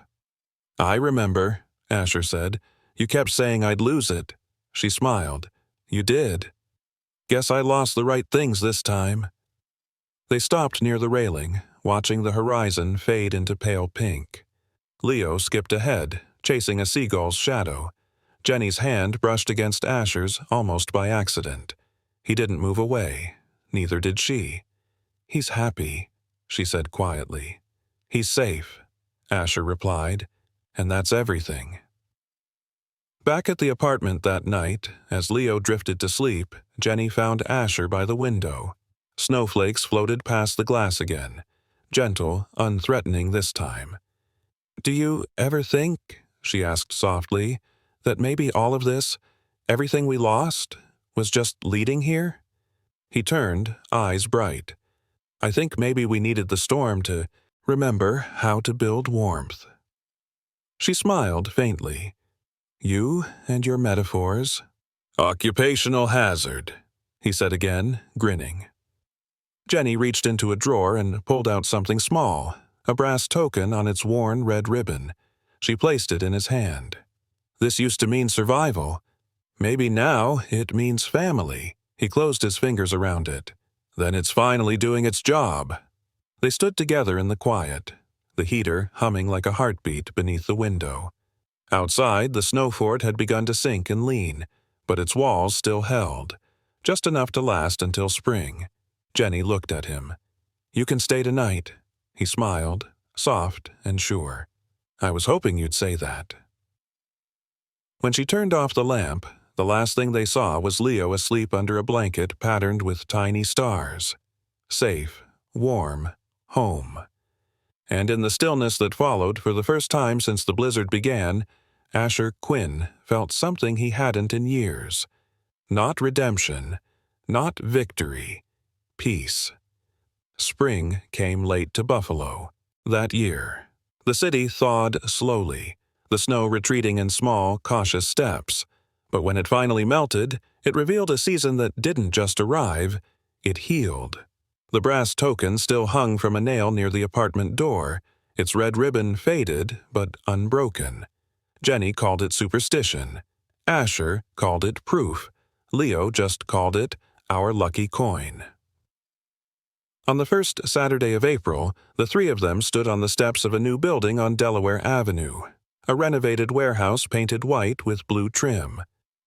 I remember, Asher said. You kept saying I'd lose it. She smiled. You did. Guess I lost the right things this time. They stopped near the railing, watching the horizon fade into pale pink. Leo skipped ahead, chasing a seagull's shadow. Jenny's hand brushed against Asher's almost by accident. He didn't move away. Neither did she. He's happy, she said quietly. He's safe, Asher replied, and that's everything. Back at the apartment that night, as Leo drifted to sleep, Jenny found Asher by the window. Snowflakes floated past the glass again, gentle, unthreatening this time. Do you ever think, she asked softly, that maybe all of this, everything we lost, was just leading here? He turned, eyes bright. I think maybe we needed the storm to remember how to build warmth. She smiled faintly. You and your metaphors. Occupational hazard, he said again, grinning. Jenny reached into a drawer and pulled out something small, a brass token on its worn red ribbon. She placed it in his hand. This used to mean survival. Maybe now it means family. He closed his fingers around it. Then it's finally doing its job. They stood together in the quiet, the heater humming like a heartbeat beneath the window. Outside, the snow fort had begun to sink and lean, but its walls still held, just enough to last until spring. Jenny looked at him. You can stay tonight, he smiled, soft and sure. I was hoping you'd say that. When she turned off the lamp, the last thing they saw was Leo asleep under a blanket patterned with tiny stars. Safe, warm, home. And in the stillness that followed, for the first time since the blizzard began, Asher Quinn felt something he hadn't in years. Not redemption, not victory, peace. Spring came late to Buffalo that year. The city thawed slowly, the snow retreating in small, cautious steps. But when it finally melted, it revealed a season that didn't just arrive, it healed. The brass token still hung from a nail near the apartment door, its red ribbon faded but unbroken. Jenny called it superstition. Asher called it proof. Leo just called it our lucky coin. On the first Saturday of April, the three of them stood on the steps of a new building on Delaware Avenue, a renovated warehouse painted white with blue trim.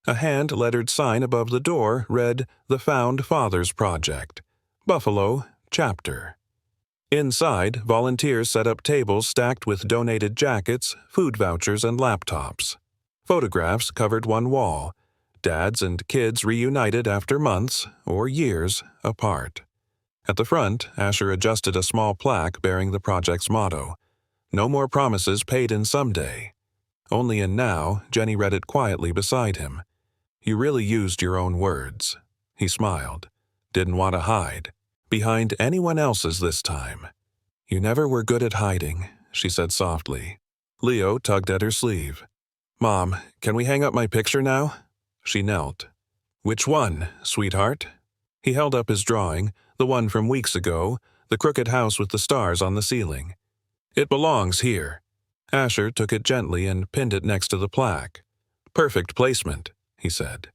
A hand-lettered sign above the door read, The Found Fathers Project, Buffalo, Chapter. Inside, volunteers set up tables stacked with donated jackets, food vouchers, and laptops. Photographs covered one wall, dads and kids reunited after months or years apart. At the front, Asher adjusted a small plaque bearing the project's motto, No more promises paid in someday. Only in now, Jenny read it quietly beside him. You really used your own words. He smiled. Didn't want to hide. Behind anyone else's this time. You never were good at hiding, she said softly. Leo tugged at her sleeve. Mom, can we hang up my picture now? She knelt. Which one, sweetheart? He held up his drawing, the one from weeks ago, the crooked house with the stars on the ceiling. It belongs here. Asher took it gently and pinned it next to the plaque. Perfect placement, he said.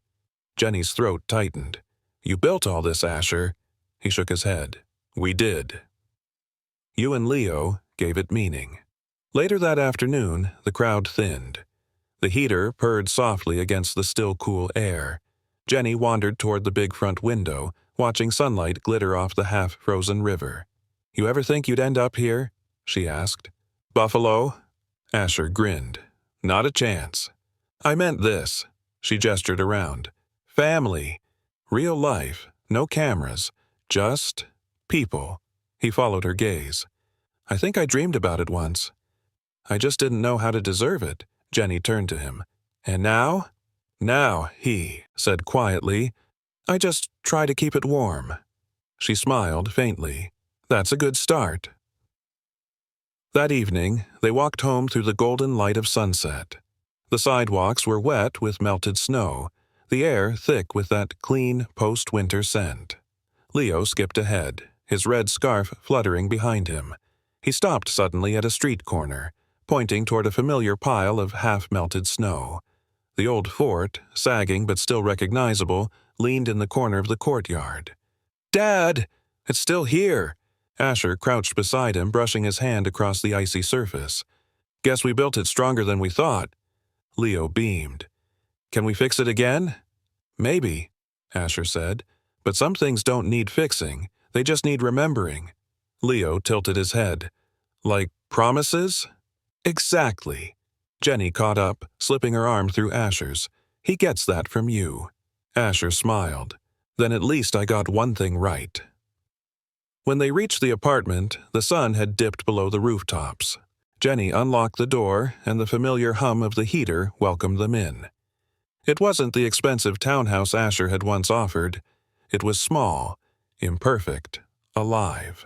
Jenny's throat tightened. You built all this, Asher. He shook his head. We did. You and Leo gave it meaning. Later that afternoon, the crowd thinned. The heater purred softly against the still cool air. Jenny wandered toward the big front window, watching sunlight glitter off the half-frozen river. "You ever think you'd end up here?" she asked. "Buffalo?" Asher grinned. "Not a chance." "I meant this." She gestured around. "Family. Real life. No cameras. Just people." He followed her gaze. "I think I dreamed about it once. I just didn't know how to deserve it." Jenny turned to him. "And now?" "Now," he said quietly, "I just try to keep it warm." She smiled faintly. "That's a good start." That evening, they walked home through the golden light of sunset. The sidewalks were wet with melted snow, the air thick with that clean post-winter scent. Leo skipped ahead, his red scarf fluttering behind him. He stopped suddenly at a street corner, pointing toward a familiar pile of half-melted snow. The old fort, sagging but still recognizable, leaned in the corner of the courtyard. "Dad! It's still here!" Asher crouched beside him, brushing his hand across the icy surface. "Guess we built it stronger than we thought." Leo beamed. "Can we fix it again?" "Maybe," Asher said. "But some things don't need fixing. They just need remembering." Leo tilted his head. "Like promises?" "Exactly." Jenny caught up, slipping her arm through Asher's. "He gets that from you." Asher smiled. "Then at least I got one thing right." When they reached the apartment, the sun had dipped below the rooftops. Jenny unlocked the door, and the familiar hum of the heater welcomed them in. It wasn't the expensive townhouse Asher had once offered. It was small, imperfect, alive.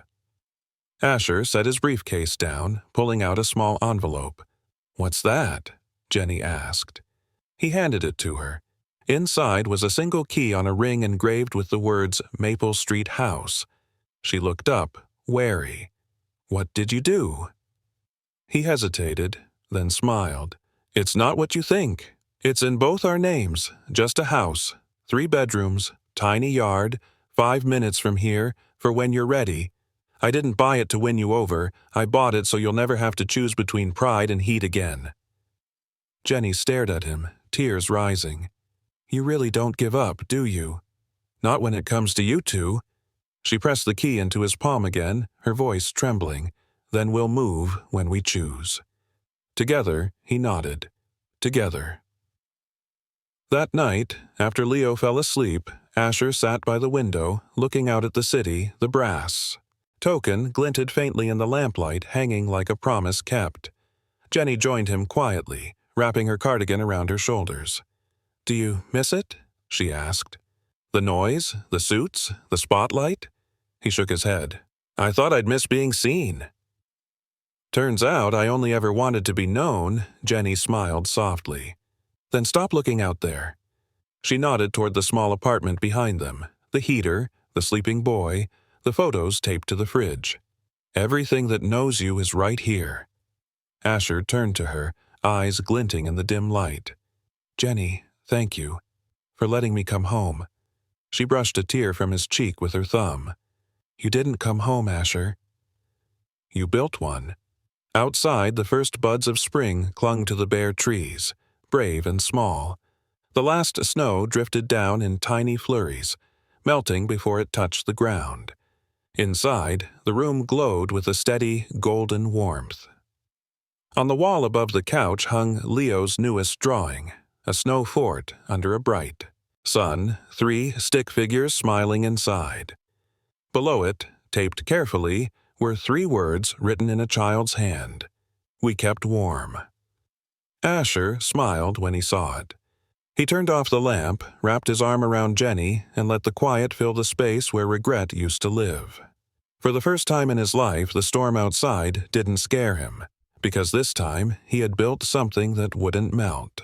Asher set his briefcase down, pulling out a small envelope. "What's that?" Jenny asked. He handed it to her. Inside was a single key on a ring engraved with the words Maple Street House. She looked up, wary. "What did you do?" He hesitated, then smiled. "It's not what you think. It's in both our names, just a house, 3 bedrooms, tiny yard, 5 minutes from here, for when you're ready. I didn't buy it to win you over. I bought it so you'll never have to choose between pride and heat again." Jenny stared at him, tears rising. "You really don't give up, do you? Not when it comes to you two." She pressed the key into his palm again, her voice trembling. "Then we'll move when we choose." Together, he nodded. Together. That night, after Leo fell asleep, Asher sat by the window, looking out at the city, the brass. Token glinted faintly in the lamplight, hanging like a promise kept. Jenny joined him quietly, wrapping her cardigan around her shoulders. "Do you miss it?" she asked. "The noise, the suits, the spotlight?" He shook his head. "I thought I'd miss being seen." "Turns out I only ever wanted to be known," Jenny smiled softly. "Then stop looking out there." She nodded toward the small apartment behind them, the heater, the sleeping boy, the photos taped to the fridge. "Everything that knows you is right here." Asher turned to her, eyes glinting in the dim light. "Jenny, thank you for letting me come home." She brushed a tear from his cheek with her thumb. "You didn't come home, Asher. You built one." Outside, the first buds of spring clung to the bare trees, brave and small. The last snow drifted down in tiny flurries, melting before it touched the ground. Inside, the room glowed with a steady, golden warmth. On the wall above the couch hung Leo's newest drawing, a snow fort under a bright sun, 3 stick figures smiling inside. Below it, taped carefully, were 3 words written in a child's hand. "We kept warm." Asher smiled when he saw it. He turned off the lamp, wrapped his arm around Jenny, and let the quiet fill the space where regret used to live. For the first time in his life, the storm outside didn't scare him, because this time he had built something that wouldn't melt.